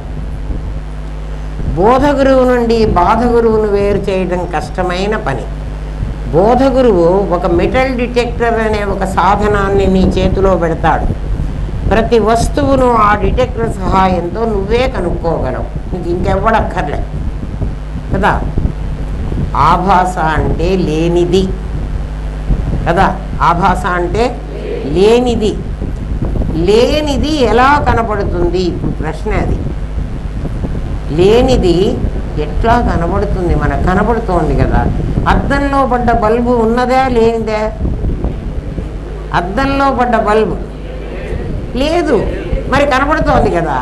బోధగురువు నుండి బాధగురువును వేరు చేయడం కష్టమైన పని. బోధగురువు ఒక మెటల్ డిటెక్టర్ అనే ఒక సాధనాన్ని నీ చేతిలో పెడతాడు. ప్రతి వస్తువును ఆ డిటెక్టర్ సహాయంతో నువ్వే కనుక్కోగలవు, నీకు ఇంకెవ్వడక్కర్లే కదా. ఆభాస అంటే లేనిది కదా. ఆభాస అంటే లేనిది. లేనిది ఎలా కనపడుతుంది? ఇప్పుడు ప్రశ్న అది. లేనిది ఎట్లా కనబడుతుంది? మనకు కనబడుతోంది కదా. అద్దంలో పడ్డ బల్బు ఉన్నదా లేనిదా? అద్దంలో పడ్డ బల్బు లేదు, మరి కనబడుతోంది కదా.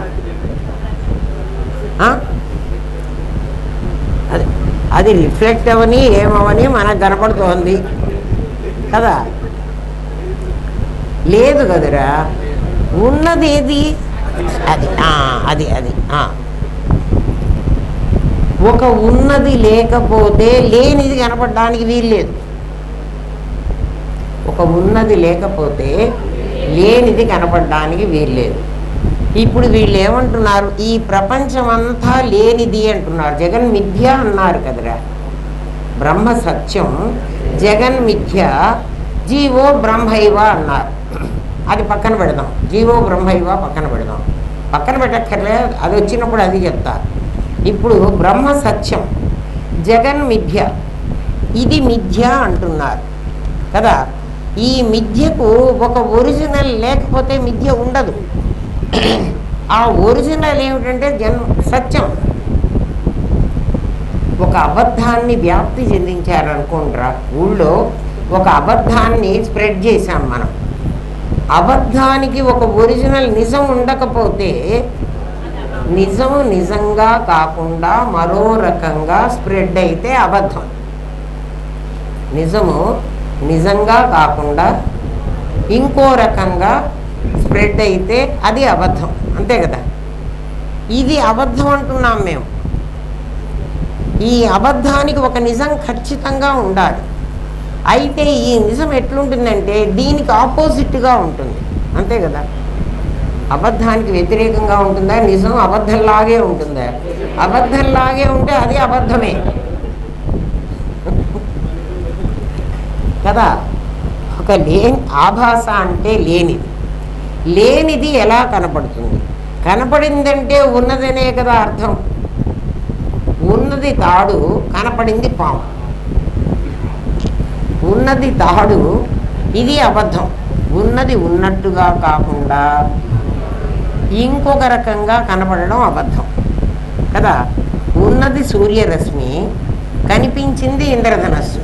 అది రిఫ్లెక్ట్ అవని ఏమవని మనకు కనపడుతోంది కదా. లేదు కదరా, ఉన్నది ఏది? అది అది అది ఒక ఉన్నది లేకపోతే లేనిది కనపడడానికి వీల్లేదు. ఒక ఉన్నది లేకపోతే లేనిది కనపడడానికి వీల్లేదు. ఇప్పుడు వీళ్ళు ఏమంటున్నారు? ఈ ప్రపంచం అంతా లేనిది అంటున్నారు. జగన్ మిథ్య అన్నారు కదరా. బ్రహ్మ సత్యం, జగన్ మిథ్య, జీవో బ్రహ్మైవ అన్నారు. అది పక్కన పెడదాం. జీవో బ్రహ్మైవ పక్కన పెడదాం. పక్కన పెట్టక్కర్లే, అది వచ్చినప్పుడు అది చెప్తా. ఇప్పుడు బ్రహ్మ సత్యం, జగన్ మిథ్య, ఇది మిథ్య అంటున్నారు కదా. ఈ మిథ్యకు ఒక ఒరిజినల్ లేకపోతే మిథ్య ఉండదు. ఆ ఒరిజినల్ ఏమిటంటే సత్యం. ఒక అబద్ధాన్ని వ్యాప్తి చెందించారనుకుంటారా, ఊళ్ళో ఒక అబద్ధాన్ని స్ప్రెడ్ చేశాం మనం. అబద్ధానికి ఒక ఒరిజినల్ నిజం ఉండకపోతే నిజము నిజంగా కాకుండా మరో రకంగా స్ప్రెడ్ అయితే అబద్ధం. నిజము నిజంగా కాకుండా ఇంకో రకంగా స్ప్రెడ్ అయితే అది అబద్ధం, అంతే కదా. ఇది అబద్ధం అంటున్నాం మేము. ఈ అబద్ధానికి ఒక నిజం ఖచ్చితంగా ఉండాలి. అయితే ఈ నిజం ఎట్లుంటుందంటే దీనికి ఆపోజిట్గా ఉంటుంది, అంతే కదా. అబద్ధానికి వ్యతిరేకంగా ఉంటుందా నిజం? అబద్ధంలాగే ఉంటుందా? అబద్ధంలాగే ఉంటే అది అబద్ధమే కదా. ఒక ఆభాస అంటే లేనిది ఎలా కనపడుతుంది? కనపడిందంటే ఉన్నదనే కదా అర్థం. ఉన్నది తాడు, కనపడింది పాము. ఉన్నది తాడు, ఇది అబద్ధం. ఉన్నది ఉన్నట్టుగా కాకుండా ఇంకొక రకంగా కనపడడం అబద్ధం కదా. ఉన్నది సూర్యరశ్మి, కనిపించింది ఇంద్రధనస్సు.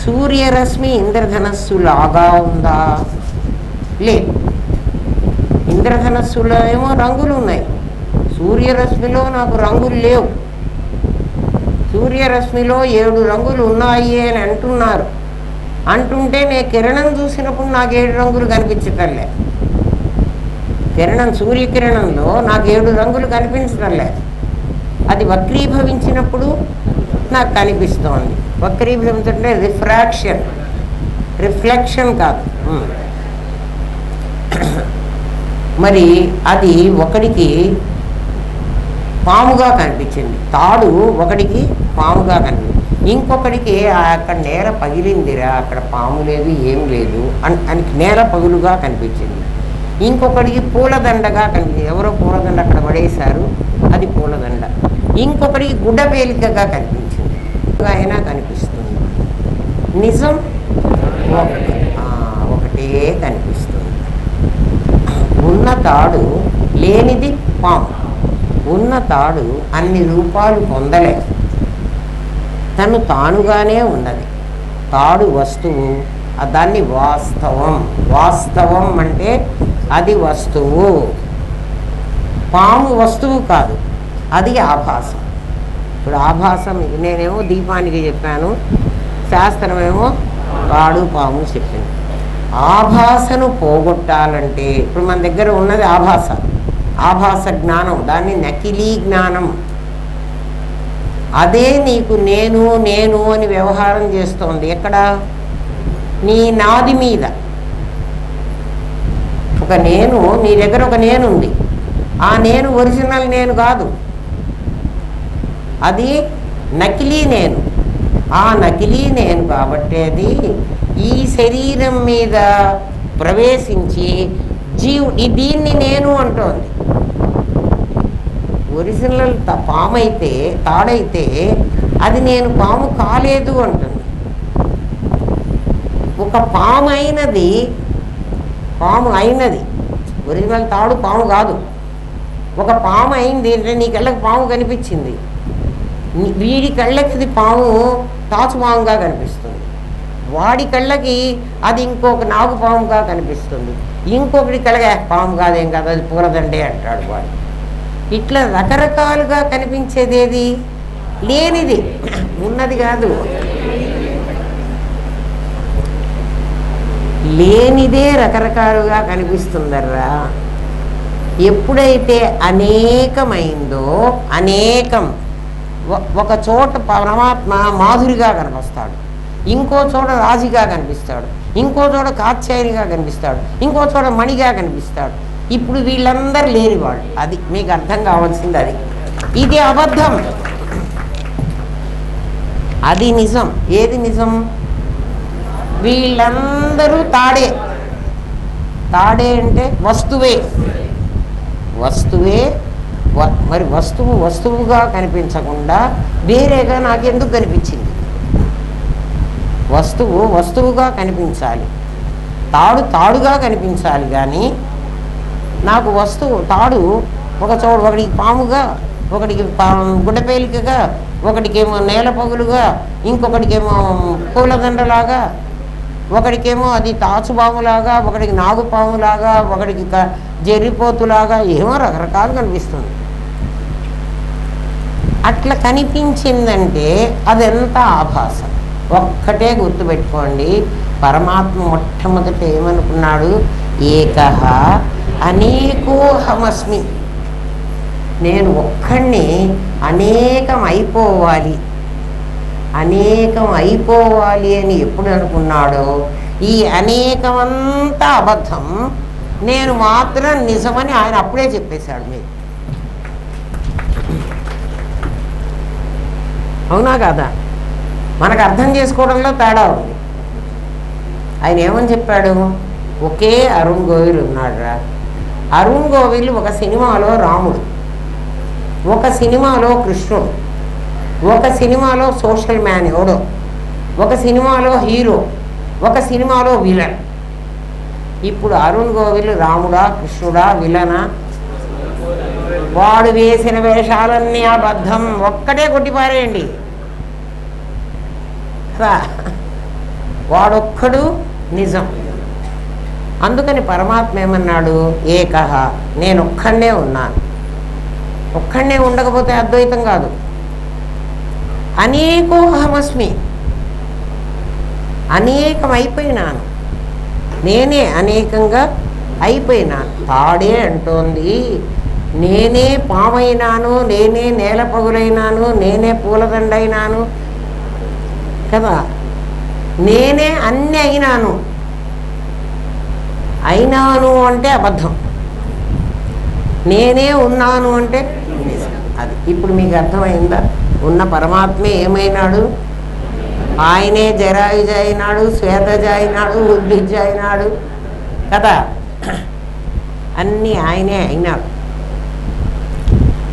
సూర్యరశ్మి ఇంద్రధనస్సు లాగా ఉందా? లేదు. ఇంద్రధనస్సులో ఏమో రంగులు ఉన్నాయి, సూర్యరశ్మిలో నాకు రంగులు లేవు. సూర్యరశ్మిలో 7 రంగులు ఉన్నాయి అని అంటున్నారు. అంటుంటే నేను కిరణం చూసినప్పుడు నాకు 7 రంగులు కనిపించటంలే. సూర్యకిరణంలో నాకు 7 రంగులు కనిపించటంలే. అది వక్రీభవించినప్పుడు నాకు కనిపిస్తోంది. వక్రీభవించంటే రిఫ్లెక్షన్ కాదు. మరి అది ఒకడికి పాముగా కనిపించింది, తాడు ఒకడికి పాముగా కనిపించింది. ఇంకొకడికి అక్కడ నేల పగిలిందిరా, అక్కడ పాము లేదు ఏం లేదు అని నేల పగులుగా కనిపించింది. ఇంకొకడికి పూలదండగా కనిపించింది, ఎవరో పూలదండ అక్కడ పడేశారు, అది పూలదండ. ఇంకొకడికి గుడ్డ పేలికగా కనిపించింది, అయినా కనిపిస్తుంది. నిజం ఒకటే కనిపిస్తుంది. ఉన్న తాడు, లేనిది పాము. ఉన్న తాడు అన్ని రూపాలు పొందలే, తను తానుగానే ఉన్నది. తాడు వస్తువు, దాన్ని వాస్తవం అంటే అది వస్తువు. పాము వస్తువు కాదు, అది ఆభాసం. ఇప్పుడు ఆభాసం నేనేమో దీపానికి చెప్పాను, శాస్త్రమేమో తాడు పాము చెప్పింది. ఆభాసను పోగొట్టాలంటే ఇప్పుడు మన దగ్గర ఉన్నది ఆభాస జ్ఞానం, దాన్ని నకిలీ జ్ఞానం. అదే నీకు నేను అని వ్యవహారం చేస్తోంది. ఎక్కడ? నీ నాది మీద ఒక నేను, నీ దగ్గర ఒక నేను ఉంది. ఆ నేను ఒరిజినల్ నేను కాదు, అది నకిలీ నేను. ఆ నకిలీ నేను కాబట్టి అది ఈ శరీరం మీద ప్రవేశించి దీన్ని నేను అంటోంది. ఒరిజినల్ పాము అయితే, తాడైతే అది నేను పాము కాలేదు అంటుంది. ఒక పాము అయినది ఒరిజినల్ తాడు పాము కాదు. ఒక పాము అయింది అంటే నీ కళ్ళకి పాము కనిపించింది, వీడి కళ్ళకి అది పాము తాచుపాముగా కనిపిస్తుంది, వాడి కళ్ళకి అది ఇంకొక నాగు పాముగా కనిపిస్తుంది, ఇంకొకటి కళ్ళగా పాము కాదేం కాదు అది పూలదండే అంటాడు వాడు. ఇట్లా రకరకాలుగా కనిపించేది ఏది? లేనిది, ఉన్నది కాదు. లేనిదే రకరకాలుగా కనిపిస్తుందర్రా. ఎప్పుడైతే అనేకమైందో, ఒక చోట పరమాత్మ మాధురిగా కనిపిస్తాడు, ఇంకో చోట రాజుగా కనిపిస్తాడు, ఇంకో చోట కాత్యాయనిగా కనిపిస్తాడు, ఇంకో చోట మణిగా కనిపిస్తాడు. ఇప్పుడు వీళ్ళందరూ లేనివాడు. అది మీకు అర్థం కావాల్సింది. ఇది అబద్ధం, అది నిజం. ఏది నిజం? వీళ్ళందరూ తాడే అంటే వస్తువే. మరి వస్తువుగా కనిపించకుండా వేరేగా నాకెందుకు కనిపించింది? వస్తువుగా కనిపించాలి, తాడుగా కనిపించాలి. కానీ నాకు తాడు ఒక చోటు ఒకడికి పాముగా, ఒకడికి గుడ్డపేలికగా, ఒకడికేమో నేల పగులుగా, ఇంకొకడికేమో పూలదండలాగా, ఒకడికేమో అది తాచుపాములాగా, ఒకడికి నాగుపాములాగా, ఒకడికి జర్రిపోతులాగా, ఏమో రకరకాలు కనిపిస్తుంది. అట్లా కనిపించిందంటే అదెంత ఆభాసం. ఒక్కటే గుర్తుపెట్టుకోండి, పరమాత్మ మొట్టమొదట ఏమనుకున్నాడు? ఏకః అనేకోహమస్మి. నేను ఒక్కడిని అనేకం అయిపోవాలి అని ఎప్పుడు అనుకున్నాడో ఈ అనేకమంతా అబద్ధం, నేను మాత్రం నిజమని ఆయన అప్పుడే చెప్పేశాడు మీరు. అవునా కాదా? మనకు అర్థం చేసుకోవడంలో తేడా ఉంది. ఆయన ఏమని చెప్పాడు? ఒకే అరుణ్ గోవిల్ ఉన్నాడురా. అరుణ్ గోవిల్ ఒక సినిమాలో రాముడు, ఒక సినిమాలో కృష్ణుడు, ఒక సినిమాలో సోషల్ మ్యాన్ ఎవడో, ఒక సినిమాలో హీరో, ఒక సినిమాలో విలన్. ఇప్పుడు అరుణ్ గోవిల్ రాముడా, కృష్ణుడా, విలనా? వాడు వేసిన వేషాలన్నీ అబద్ధం, ఒక్కటే కొట్టిపారేయండి కదా. వాడొక్కడు నిజం. అందుకని పరమాత్మ ఏమన్నాడు? ఏకహ, నేను ఒక్కడే ఉన్నాను. ఒక్కడే ఉండకపోతే అద్వైతం కాదు. అనేకోహమస్మి, అనేకం అయిపోయినాను, నేనే అనేకంగా అయిపోయినాను. తాడే అంటోంది నేనే పామైనాను, నేనే నేల పగులైనాను, నేనే పూలదండైనాను కదా, నేనే అన్నీ అయినాను అంటే అబద్ధం, నేనే ఉన్నాను అంటే నిజం. అది ఇప్పుడు మీకు అర్థమైందా? ఉన్న పరమాత్మే ఏమైనాడు? ఆయనే జరాయుజ అయినాడు, శ్వేతజ అయినాడు, ఉద్భిజ అయినాడు కదా. అన్నీ ఆయనే అయినాడు.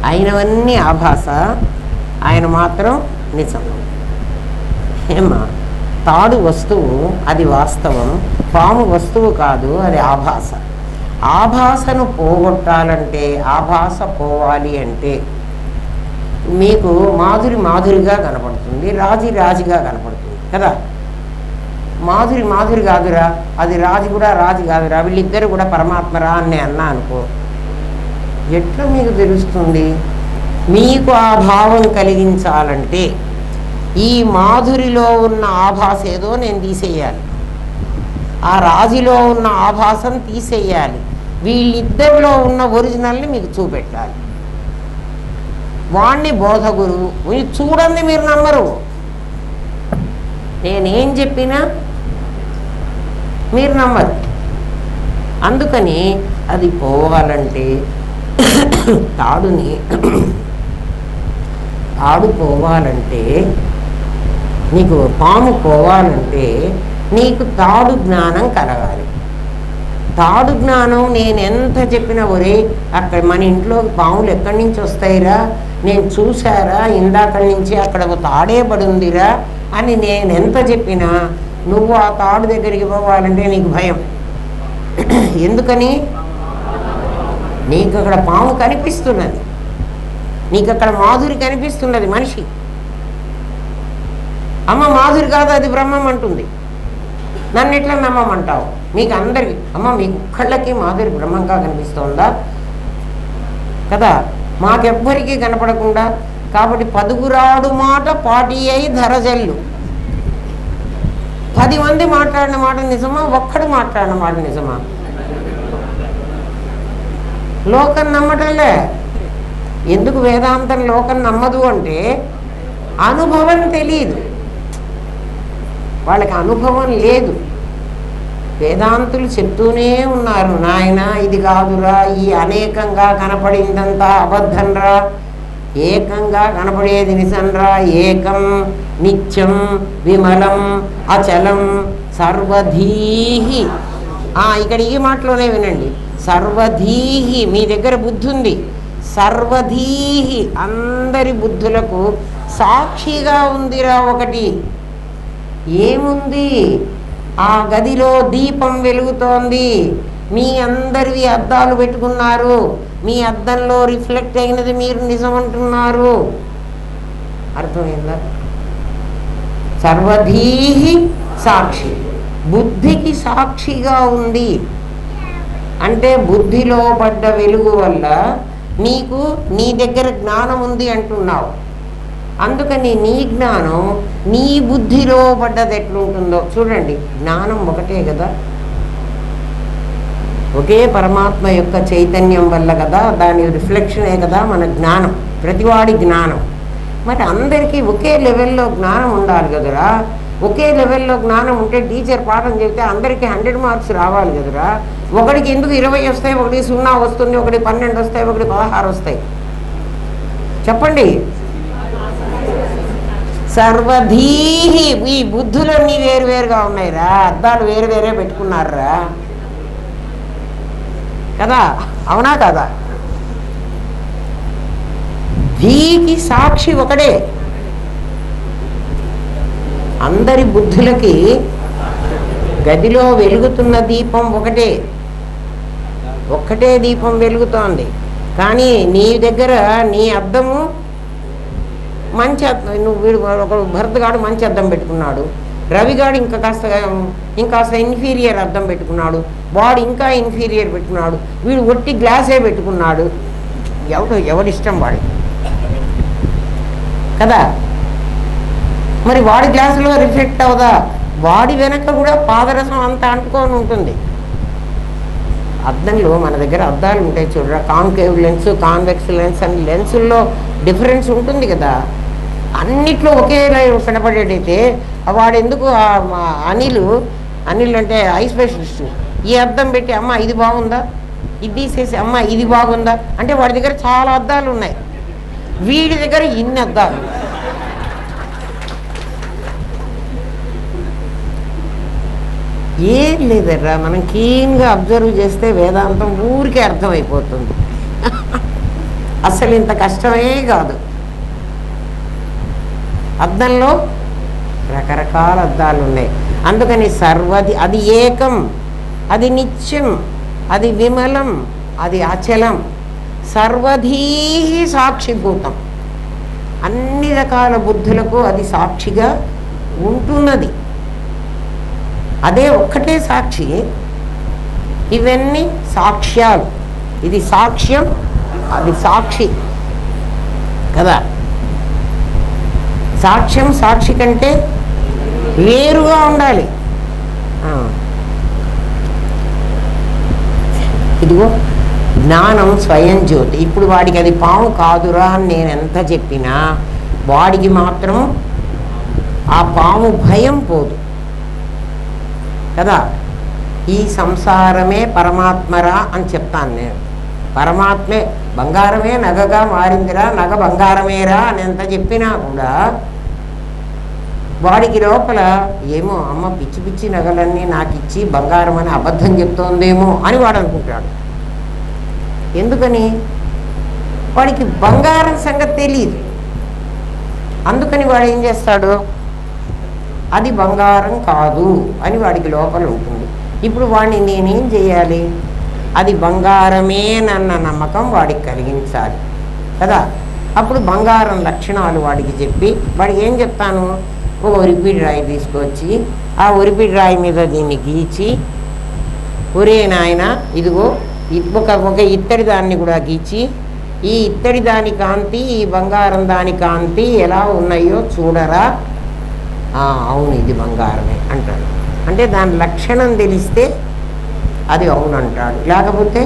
అయినవన్నీ ఆభాస, ఆయన మాత్రం నిజం. ఏమా? తాడు వస్తువు, అది వాస్తవం. పాము వస్తువు కాదు, అది ఆభాస. ఆభాసను పోగొట్టాలంటే, ఆభాస పోవాలి అంటే మీకు మాధురిగా కనపడుతుంది, రాజిగా కనపడుతుంది కదా. మాధురి కాదురా, అది రాజు కాదురా, వీళ్ళిద్దరు కూడా పరమాత్మరా అని అన్నా అనుకో, ఎట్లా మీకు తెలుస్తుంది? మీకు ఆ భావం కలిగించాలంటే ఈ మాధురిలో ఉన్న ఆభాస ఏదో నేను తీసేయాలి, ఆ రాజులో ఉన్న ఆభాసం తీసేయాలి, వీళ్ళిద్దరిలో ఉన్న ఒరిజినల్ని మీకు చూపెట్టాలి. వాణ్ణి బోధగురువు. మీరు చూడండి, మీరు నమ్మరు. నేనేం చెప్పినా మీరు నమ్మరు. అందుకని అది పోవాలంటే తాడు పోవాలంటే, నీకు పాము పోవాలంటే నీకు తాడు జ్ఞానం కలగాలి. తాడు జ్ఞానం నేను ఎంత చెప్పినా, ఒరే అక్కడ మన ఇంట్లో పాములు ఎక్కడి నుంచి వస్తాయిరా, నేను చూసారా, ఇందాక నుంచి అక్కడ ఒక తాడే పడుందిరా అని నేను ఎంత చెప్పినా, నువ్వు ఆ తాడు దగ్గరికి పోవాలంటే నీకు భయం. ఎందుకని? నీకు అక్కడ పాము కనిపిస్తున్నది, నీకు అక్కడ మాధురి కనిపిస్తున్నది. మనిషి అమ్మ మాధురి కాదు, అది బ్రహ్మం అంటుంది. నన్ను ఎట్లా నమ్మమంటావు? మీకు అందరికి అమ్మ మీకు ఒక్కళ్ళకి మాధురి బ్రహ్మంగా కనిపిస్తోందా కదా, మాకెవ్వరికీ కనపడకుండా. కాబట్టి పదుగురాడు మాట పాటి అయి ధరజల్లు. 10 మంది మాట్లాడిన మాట నిజమా, ఒక్కడు మాట్లాడిన మాట నిజమా? లోకం నమ్మటంలే. ఎందుకు వేదాంతం లోకం నమ్మదు అంటే అనుభవం తెలియదు, వాళ్ళకి అనుభవం లేదు. వేదాంతులు చెప్తూనే ఉన్నారు, నాయన ఇది కాదురా, ఈ అనేకంగా కనపడిందంతా అబద్ధంరా, ఏకంగా కనపడేది నిజంరా. ఏకం నిత్యం విమలం అచలం సర్వధీహి. ఇక్కడ ఈ మాటలోనే వినండి, సర్వధీహి. మీ దగ్గర బుద్ధి ఉంది, సర్వధీహి అందరి బుద్ధులకు సాక్షిగా ఉందిరా. ఒకటి ఏముంది? ఆ గదిలో దీపం వెలుగుతోంది, మీ అందరివి అద్దాలు పెట్టుకున్నారు, మీ అద్దంలో రిఫ్లెక్ట్ అయినది మీరు నిజం అంటున్నారు. అర్థమైందా? సర్వధీహి సాక్షి, బుద్ధికి సాక్షిగా ఉంది అంటే బుద్ధిలో పడ్డ వెలుగు వల్ల నీకు నీ దగ్గర జ్ఞానం ఉంది అంటున్నావు. అందుకని నీ జ్ఞానం నీ బుద్ధిలో పడ్డది ఎట్లుంటుందో చూడండి. జ్ఞానం ఒకటే కదా, ఒకే పరమాత్మ యొక్క చైతన్యం వల్ల కదా, దాని రిఫ్లెక్షనే కదా మన జ్ఞానం, ప్రతివాడి జ్ఞానం. మరి అందరికీ ఒకే లెవెల్లో జ్ఞానం ఉండాలి కదరా. ఒకే లెవెల్లో జ్ఞానం ఉంటే టీచర్ పాఠం చెబితే అందరికీ 100 మార్క్స్ రావాలి కదరా. ఒకడికి ఎందుకు 20 వస్తాయి, ఒకటి 0 వస్తుంది, ఒకటి 12 వస్తాయి, ఒకటి 16 వస్తాయి? చెప్పండి. సర్వధీహి. ఈ బుద్ధులన్నీ వేరువేరుగా ఉన్నాయిరా, అద్దాలు వేరు వేరే పెట్టుకున్నారా కదా, అవునా కదా? ధీకి సాక్షి ఒకడే. అందరి బుద్ధులకి గదిలో వెలుగుతున్న దీపం ఒకటే, ఒక్కటే దీపం వెలుగుతోంది. కానీ నీ దగ్గర నీ అద్దము మంచి అద్దం, నువ్వు వీడు ఒకడు భరత్గాడు మంచి అద్దం పెట్టుకున్నాడు, రవిగాడు ఇంకాస్త ఇన్ఫీరియర్ అద్దం పెట్టుకున్నాడు, వాడు ఇంకా ఇన్ఫీరియర్ పెట్టుకున్నాడు, వీడు ఒట్టి గ్లాసే పెట్టుకున్నాడు. ఎవడిష్టం వాడి కదా. మరి వాడి గ్లాసులో రిఫ్లెక్ట్ అవుదా? వాడి వెనక కూడా పాదరసం అంతా అంటుకొని ఉంటుంది. అద్దంలో మన దగ్గర అద్దాలు ఉంటాయి చూడరా, కాన్కేవ్ లెన్స్, కాన్వెక్స్ లెన్స్ అని లెన్సుల్లో డిఫరెన్స్ ఉంటుంది కదా. అన్నిట్లో ఒకే కనపడేటైతే వాడు ఎందుకు అనిల్ అంటే ఐ స్పెషలిస్ట్ ఈ అద్దం పెట్టి అమ్మ ఇది బాగుందా, ఇది తీసేసి అమ్మ ఇది బాగుందా అంటే వాడి దగ్గర చాలా అద్దాలు ఉన్నాయి, వీడి దగ్గర ఇన్ని అద్దాలు. ఏం లేదర్రా, మనం క్లీన్గా అబ్జర్వ్ చేస్తే వేదాంతం ఊరికే అర్థమైపోతుంది. అసలు ఇంత కష్టమే కాదు. అద్దంలో రకరకాల అద్దాలు ఉన్నాయి. అందుకని అది ఏకం, అది నిత్యం, అది విమలం, అది అచలం, సర్వధీహి సాక్షిభూతం. అన్ని రకాల బుద్ధులకు అది సాక్షిగా ఉంటున్నది. అదే ఒక్కటే సాక్షి. ఇవన్నీ సాక్ష్యాలు. ఇది సాక్ష్యం, అది సాక్షి కదా. సాక్ష్యం సాక్షి కంటే వేరుగా ఉండాలి. ఇదిగో జ్ఞానం స్వయం జ్యోతి. ఇప్పుడు వాడికి అది పాము కాదురా అని నేను ఎంత చెప్పినా వాడికి మాత్రం ఆ పాము భయం పోదు కదా. ఈ సంసారమే పరమాత్మరా అని చెప్తాను నేను. పరమాత్మే బంగారమే నగగా మారిందిరా, నగ బంగారమేరా అని ఎంత చెప్పినా కూడా వాడికి లోపల ఏమో అమ్మ పిచ్చి పిచ్చి నగలన్నీ నాకు ఇచ్చి బంగారం అని అబద్ధం చెప్తోందేమో అని వాడు అనుకుంటాడు. ఎందుకని? వాడికి బంగారం సంగతి తెలియదు. అందుకని వాడు ఏం చేస్తాడు, అది బంగారం కాదు అని వాడికి లోపల ఉంటుంది. ఇప్పుడు వాడిని నేనేం చేయాలి, అది బంగారమేనన్న నమ్మకం వాడికి కలిగించాలి కదా. అప్పుడు బంగారం లక్షణాలు వాడికి చెప్పి వాడికి ఏం చెప్తాను, ఒక ఒరిపిడి రాయి తీసుకొచ్చి ఆ ఒరిపిడి రాయి మీద దీన్ని గీచి, ఒరే నాయన ఇదిగో ఒక ఇత్తడి దాన్ని కూడా గీచి, ఈ ఇత్తడి దాని కాంతి ఈ బంగారం దాని కాంతి ఎలా ఉన్నాయో చూడరా, అవును ఇది బంగారమే అంటాడు. అంటే దాని లక్షణం తెలిస్తే అది అవునంటాడు, లేకపోతే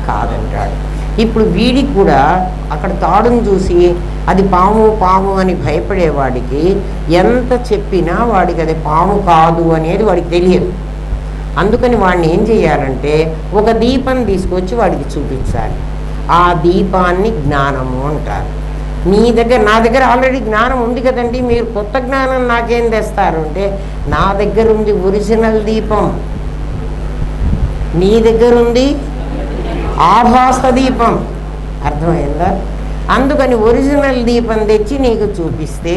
కాదంటాడు. ఇప్పుడు వీడికి కూడా అక్కడ తాడును చూసి అది పాము పాము అని భయపడేవాడికి ఎంత చెప్పినా వాడికి అది పాము కాదు అనేది వాడికి తెలియదు. అందుకని వాడిని ఏం చేయాలంటే ఒక దీపం తీసుకొచ్చి వాడికి చూపించాలి. ఆ దీపాన్ని జ్ఞానము అంటారు. నా దగ్గర ఆల్రెడీ జ్ఞానం ఉంది కదండి, మీరు కొత్త జ్ఞానం నాకేం తెస్తారు అంటే, నా దగ్గర ఉంది ఒరిజినల్ దీపం, నీ దగ్గర ఉంది ఆభాస దీపం. అర్థమైందా? అందుకని ఒరిజినల్ దీపం తెచ్చి నీకు చూపిస్తే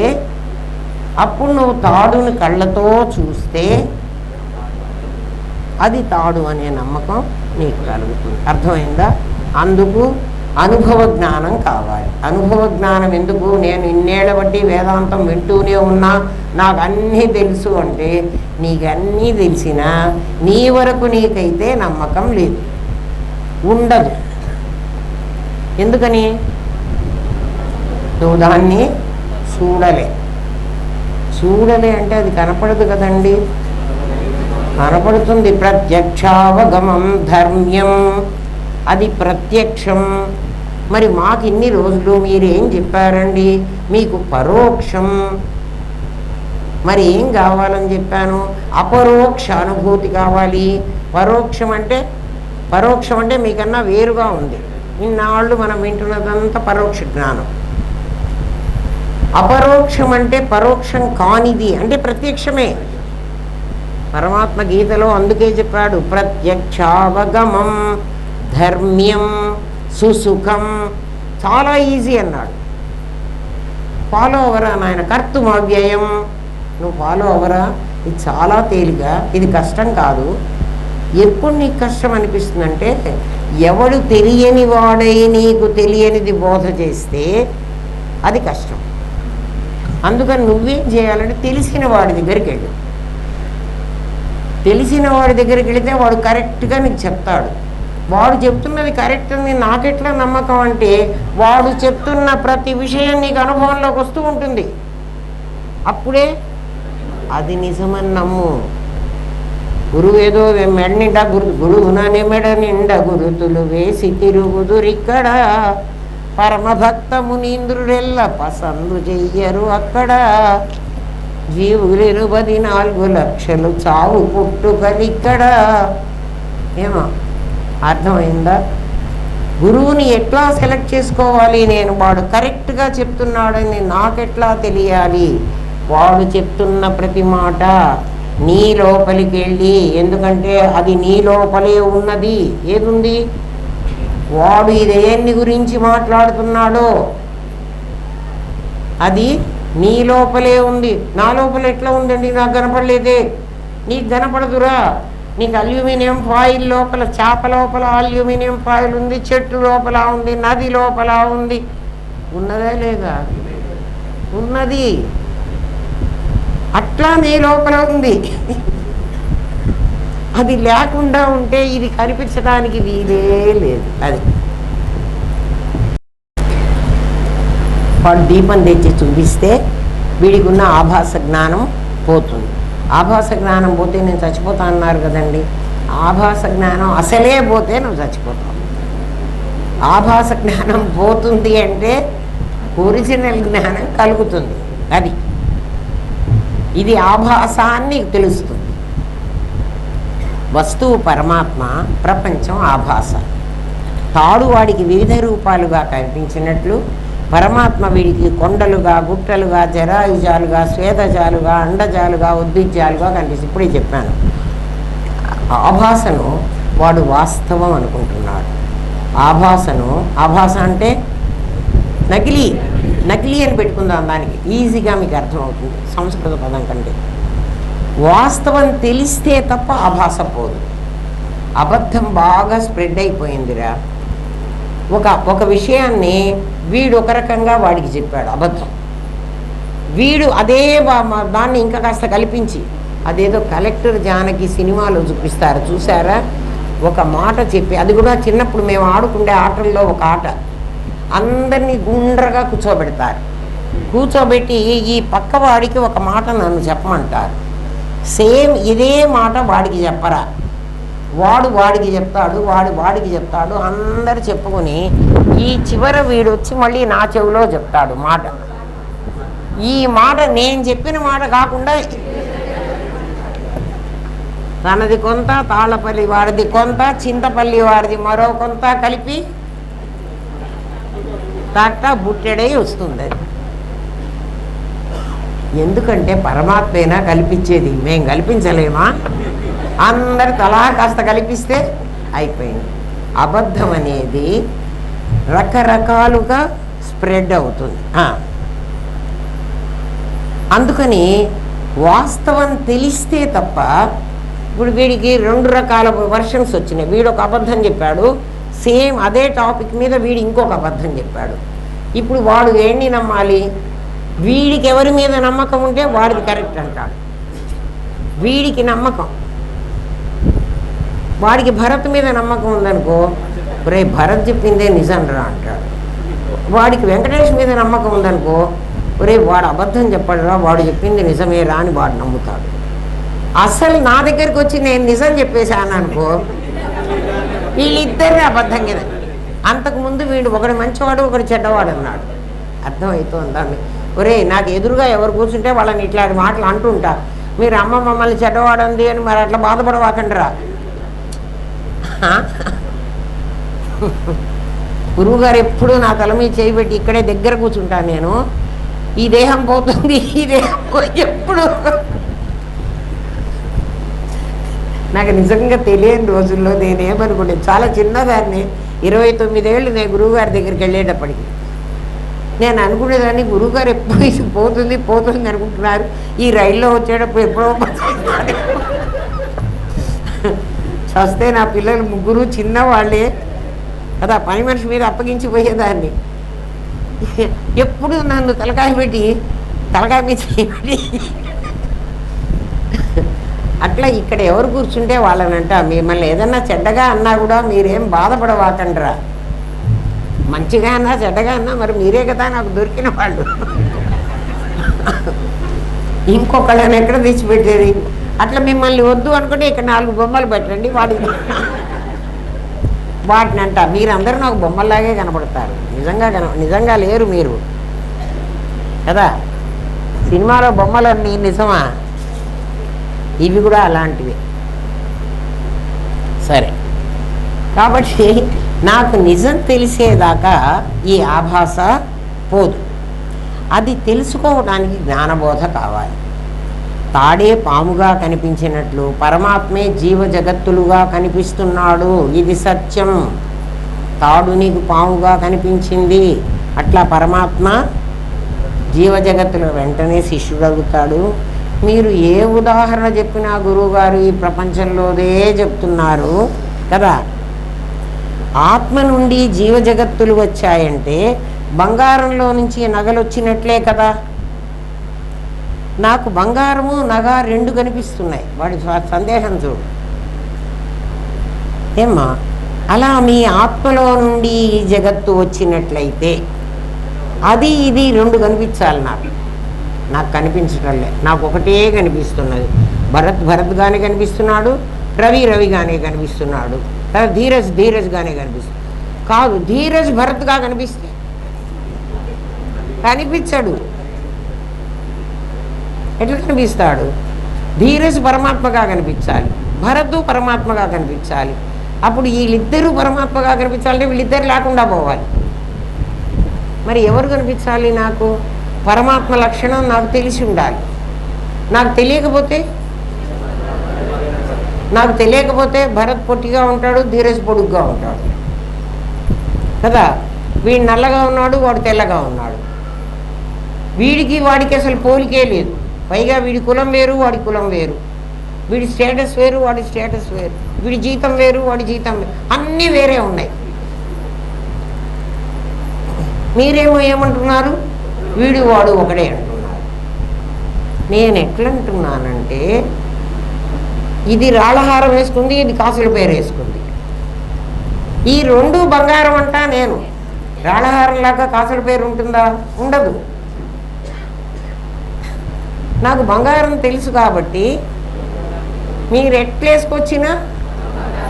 అప్పుడు నువ్వు తాడుని కళ్ళతో చూస్తే అది తాడు అనే నమ్మకం నీకు కలుగుతుంది. అర్థమైందా? అందుకు అనుభవ జ్ఞానం కావాలి. అనుభవ జ్ఞానం ఎందుకు? నేను ఇన్నేళ్ల బట్టి వేదాంతం వింటూనే ఉన్నా, నాకు అన్నీ తెలుసు అంటే, నీకన్నీ తెలిసినా నీ వరకు నీకైతే నమ్మకం లేదు, ఉండదు. ఎందుకని? నువ్వు దాన్ని చూడలే అంటే అది కనపడదు కదండి. కనపడుతుంది. ప్రత్యక్షావగమం ధర్మ్యం, అది ప్రత్యక్షం. మరి మాకు ఇన్ని రోజులు మీరేం చెప్పారండి? మీకు పరోక్షం. మరి ఏం కావాలని చెప్పాను? అపరోక్ష అనుభూతి కావాలి. పరోక్షం అంటే మీకన్నా వేరుగా ఉంది. ఇన్నాళ్ళు మనం వింటున్నదంతా పరోక్ష జ్ఞానం. అపరోక్షం అంటే పరోక్షం కానిది, అంటే ప్రత్యక్షమే. పరమాత్మ గీతలో అందుకే చెప్పాడు, ప్రత్యక్షావగమం ధర్మ్యం సుసుఖం. చాలా ఈజీ అన్నాడు. ఫాలో అవరా నాయన, కర్తుమవ్యయం. నువ్వు ఫాలో అవరా, ఇది చాలా తేలిక, ఇది కష్టం కాదు. ఎప్పుడు నీకు కష్టం అనిపిస్తుందంటే, ఎవడు తెలియని వాడై నీకు తెలియనిది బోధ చేస్తే అది కష్టం. అందుకని నువ్వేం చేయాలంటే తెలిసిన వాడి దగ్గరికి వెళ్ళు. తెలిసిన వాడి దగ్గరికి వెళితే వాడు కరెక్ట్గా నీకు చెప్తాడు. వాడు చెప్తున్నది కరెక్ట్ అని నాకెట్లా నమ్మకం అంటే, వాడు చెప్తున్న ప్రతి విషయం నీకు అనుభవంలోకి వస్తూ ఉంటుంది. అప్పుడే అది నిజమని నమ్ము. గురువు ఏదో మెడ గురువునని మెడ నిండ గురుతులు వేసి తిరుగుదురిక్కడ, పరమభక్త మునీంద్రుడెల్ల పసందు చెయ్యరు అక్కడ, జీవులు 24 లక్షలు చావు పుట్టుకలిక్కడ. ఏమో అర్థమైందా? గురువుని ఎట్లా సెలెక్ట్ చేసుకోవాలి నేను? వాడు కరెక్ట్గా చెప్తున్నాడని నాకెట్లా తెలియాలి? వాడు చెప్తున్న ప్రతి మాట నీ లోపలికి వెళ్ళి, ఎందుకంటే అది నీ లోపలే ఉన్నది. ఏదుంది? వాడు ఇదేన్ని గురించి మాట్లాడుతున్నాడో అది నీ లోపలే ఉంది. నా లోపల ఎట్లా ఉందండి? నాకు కనపడలేదే. నీకు కనపడదురా. నీకు అల్యూమినియం ఫాయిల్ లోపల, చేప లోపల అల్యూమినియం ఫాయిల్ ఉంది, చెట్టు లోపల ఉంది, నది లోపల ఉంది. ఉన్నదా లేదా? ఉన్నది. అట్లా నీ లోపల ఉంది. అది లేకుండా ఉంటే ఇది కనిపించడానికి వీలే లేదు. అది వాడు దీపం తెచ్చి చూపిస్తే వీడికి ఉన్న ఆభాస జ్ఞానం పోతుంది. ఆభాస జ్ఞానం పోతే నేను చచ్చిపోతా అన్నారు కదండి. ఆభాస జ్ఞానం అసలే పోతే నువ్వు చచ్చిపోతావు. ఆభాస జ్ఞానం పోతుంది అంటే ఒరిజినల్ జ్ఞానం కలుగుతుంది. అది ఇది ఆభాసాన్ని తెలుస్తుంది. వస్తువు పరమాత్మ, ప్రపంచం ఆభాస. తాడు వాడికి వివిధ రూపాలుగా కనిపించినట్లు పరమాత్మ వీడికి కొండలుగా, గుట్టలుగా, జరాయుజాలుగా, స్వేదజాలుగా, అండజాలుగా, ఉద్భిజ్యాలుగా కనిపిస్తుంది. ఇప్పుడే చెప్పాను. ఆభాసను వాడు వాస్తవం అనుకుంటున్నాడు. ఆభాస అంటే నకిలీ అని పెట్టుకుందాం. దానికి ఈజీగా మీకు అర్థమవుతుంది సంస్కృత పదం కంటే. వాస్తవం తెలిస్తే తప్ప ఆభాస పోదు. అబద్ధం బాగా స్ప్రెడ్ అయిపోయిందిరా. ఒక విషయాన్ని వీడు ఒక రకంగా వాడికి చెప్పాడు అబద్ధం. వీడు అదే దాన్ని ఇంకా కాస్త కల్పించి, అదేదో కలెక్టర్ జానకి సినిమాలో చూపిస్తారు చూసారా, ఒక మాట చెప్పి, అది కూడా చిన్నప్పుడు మేము ఆడుకుండే ఆటల్లో ఒక ఆట. అందరినీ గుండ్రగా కూర్చోబెడతారు. కూర్చోబెట్టి ఈ పక్కవాడికి ఒక మాట నన్ను చెప్పమంటారు. సేమ్ ఇదే మాట వాడికి చెప్పరా. వాడికి చెప్తాడు, వాడికి చెప్తాడు. అందరు చెప్పుకొని ఈ చివర వీడు వచ్చి మళ్ళీ నా చెవిలో చెప్తాడు మాట. ఈ మాట నేను చెప్పిన మాట కాకుండా తనది కొంత, తాళ్ళపల్లి వారిది కొంత, చింతపల్లి వారిది మరో కొంత కలిపి తట్ట బుట్టెడై వస్తుంది. అది ఎందుకంటే పరమాత్మైనా కల్పించేది, మేము కల్పించలేమా? అందరు తలా కాస్త కల్పిస్తే అయిపోయింది. అబద్ధం అనేది రకరకాలుగా స్ప్రెడ్ అవుతుంది. అందుకని వాస్తవం తెలిస్తే తప్ప, ఇప్పుడు వీడికి 2 రకాల వర్షన్స్ వచ్చినాయి. వీడు ఒక అబద్ధం చెప్పాడు, సేమ్ అదే టాపిక్ మీద వీడు ఇంకొక అబద్ధం చెప్పాడు. ఇప్పుడు వాడు ఏంటి నమ్మాలి? వీడికి ఎవరి మీద నమ్మకం ఉంటే వాడిది కరెక్ట్ అంటాడు. వీడికి నమ్మకం, వాడికి భరత్ మీద నమ్మకం ఉందనుకో, రే భరత్ చెప్పిందే నిజం రా అంటాడు. వాడికి వెంకటేష్ మీద నమ్మకం ఉందనుకో, రే వాడు అబద్ధం చెప్పడురా, వాడు చెప్పింది నిజమే రా అని వాడు నమ్ముతాడు. అసలు నా దగ్గరికి వచ్చి నేను నిజం చెప్పేశాను అనుకో, వీళ్ళిద్దరిని అబద్ధం కదా. అంతకుముందు వీడు ఒకడు మంచివాడు ఒకడు చెడ్డవాడు అన్నాడు. అర్థమవుతుందండి. ఒరే, నాకు ఎదురుగా ఎవరు కూర్చుంటే వాళ్ళని ఇట్లాంటి మాటలు అంటుంటా, మీరు అమ్మ మమ్మల్ని చెడ్డవాడు అంది అని మరి అట్లా బాధపడవాకండిరా. గురువుగారు ఎప్పుడు నా తల మీద చేయబెట్టి ఇక్కడే దగ్గర కూర్చుంటాను నేను. ఈ దేహం పోతుంది, ఈ దేహం ఎప్పుడు నాకు నిజంగా తెలియని రోజుల్లో నేనేమనుకుంటే చాలా చిన్నదాన్ని, 29 ఏళ్ళు నేను గురువుగారి దగ్గరికి వెళ్ళేటప్పటికి నేను అనుకునేదాన్ని, గురువుగారు ఎప్పుడు ఇది పోతుంది పోతుంది అనుకుంటున్నారు, ఈ రైల్లో వచ్చేటప్పుడు ఎప్పుడో చస్తే నా పిల్లలు ముగ్గురు చిన్నవాళ్ళే కదా, పని మనిషి మీద అప్పగించిపోయేదాన్ని. ఎప్పుడు నన్ను తలకాయ పెట్టి తలకాయ మీద పెట్టి అట్లా ఇక్కడ ఎవరు కూర్చుంటే వాళ్ళనంట, మిమ్మల్ని ఏదన్నా చెడ్డగా అన్నా కూడా మీరేం బాధపడవాకండ్రా, మంచిగా అన్నా చెడ్డగా అన్నా మరి మీరే కదా నాకు దొరికిన వాళ్ళు, ఇంకొకళ్ళని ఎక్కడ తెచ్చిపెట్టేది. అట్లా మిమ్మల్ని వద్దు అనుకుంటే ఇక్కడ 4 బొమ్మలు పెట్టండి, వాటిని అంట మీరందరూ నాకు బొమ్మల్లాగే కనపడతారు, నిజంగా లేరు మీరు కదా. సినిమాలో బొమ్మలన్నీ నిజమా? ఇవి కూడా అలాంటివి. సరే, కాబట్టి నాకు నిజం తెలిసేదాకా ఈ ఆభాస పోదు. అది తెలుసుకోవడానికి జ్ఞానబోధ కావాలి. తాడే పాముగా కనిపించినట్లు పరమాత్మే జీవ జగత్తులుగా కనిపిస్తున్నాడు, ఇది సత్యం. తాడు నీకు పాముగా కనిపించింది, అట్లా పరమాత్మ జీవ జగత్తులో. వెంటనే శిష్యుడు అడుగుతాడు, మీరు ఏ ఉదాహరణ చెప్పినా గురువుగారు ఈ ప్రపంచంలోదే చెప్తున్నారు కదా, ఆత్మ నుండి జీవ జగత్తులు వచ్చాయంటే బంగారంలో నుంచి నగలు వచ్చినట్లే కదా. నాకు బంగారము నగ 2 కనిపిస్తున్నాయి. వాడి సందేహం చూడు. ఏమ్మా, అలా మీ ఆత్మలో నుండి ఈ జగత్తు వచ్చినట్లయితే అది ఇది 2 కనిపించాలి. నాకు కనిపించటంలే, నాకు ఒకటే కనిపిస్తున్నది. భరత్గానే కనిపిస్తున్నాడు, రవిగానే కనిపిస్తున్నాడు, ధీరజ్గానే కనిపిస్తుంది. కాదు, ధీరజ్ భరత్గా కనిపిస్తే కనిపించడు. ఎట్లా కనిపిస్తాడు? ధీరజ్ పరమాత్మగా కనిపించాలి, భరత్ పరమాత్మగా కనిపించాలి. అప్పుడు వీళ్ళిద్దరూ పరమాత్మగా కనిపించాలంటే వీళ్ళిద్దరు లేకుండా పోవాలి. మరి ఎవరు కనిపించాలి? నాకు పరమాత్మ లక్షణం నాకు తెలిసి ఉండాలి. నాకు తెలియకపోతే భరత్ పొట్టిగా ఉంటాడు, ధీరజ్ పొడుగ్గా ఉంటాడు కదా. వీడు నల్లగా ఉన్నాడు, వాడు తెల్లగా ఉన్నాడు. వాడికి అసలు పోలికే లేదు. పైగా వీడి కులం వేరు, వాడి కులం వేరు. వీడి స్టేటస్ వేరు, వాడి స్టేటస్ వేరు. వీడి జీతం వేరు, వాడి జీతం వేరు. అన్నీ వేరే ఉన్నాయి. మీరేమో ఏమంటున్నారు? వీడు వాడు ఒకడే అంటున్నారు. నేను ఎట్లంటున్నానంటే, ఇది రాళ్ళహారం వేసుకుంది, ఇది కాసుల పేరు వేసుకుంది. ఈ 2 బంగారం అంటా నేను. రాళ్ళహారం లాగా కాసుల పేరు ఉంటుందా? ఉండదు. నాకు బంగారం తెలుసు కాబట్టి మీరు ఎట్లేసుకొచ్చినా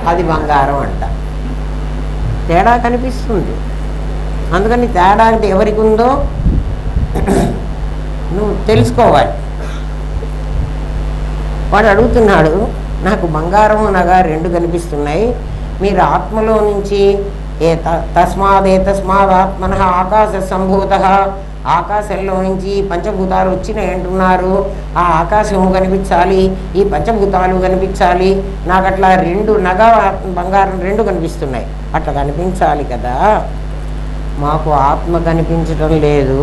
అది బంగారం అంట. తేడా కనిపిస్తుంది. అందుకని తేడా అంటే ఎవరికి ఉందో నువ్వు తెలుసుకోవాలి. వాడు అడుగుతున్నాడు, నాకు బంగారము నగ 2 కనిపిస్తున్నాయి, మీరు ఆత్మలో నుంచి తస్మాదాత్మన ఆకాశ సంభూత, ఆకాశంలో నుంచి పంచభూతాలు వచ్చినాయి అంటున్నారు. ఆ ఆకాశము కనిపించాలి, ఈ పంచభూతాలు కనిపించాలి. నాకు అట్లా 2 నగ బంగారం 2 కనిపిస్తున్నాయి. అట్లా కనిపించాలి కదా. మాకు ఆత్మ కనిపించడం లేదు,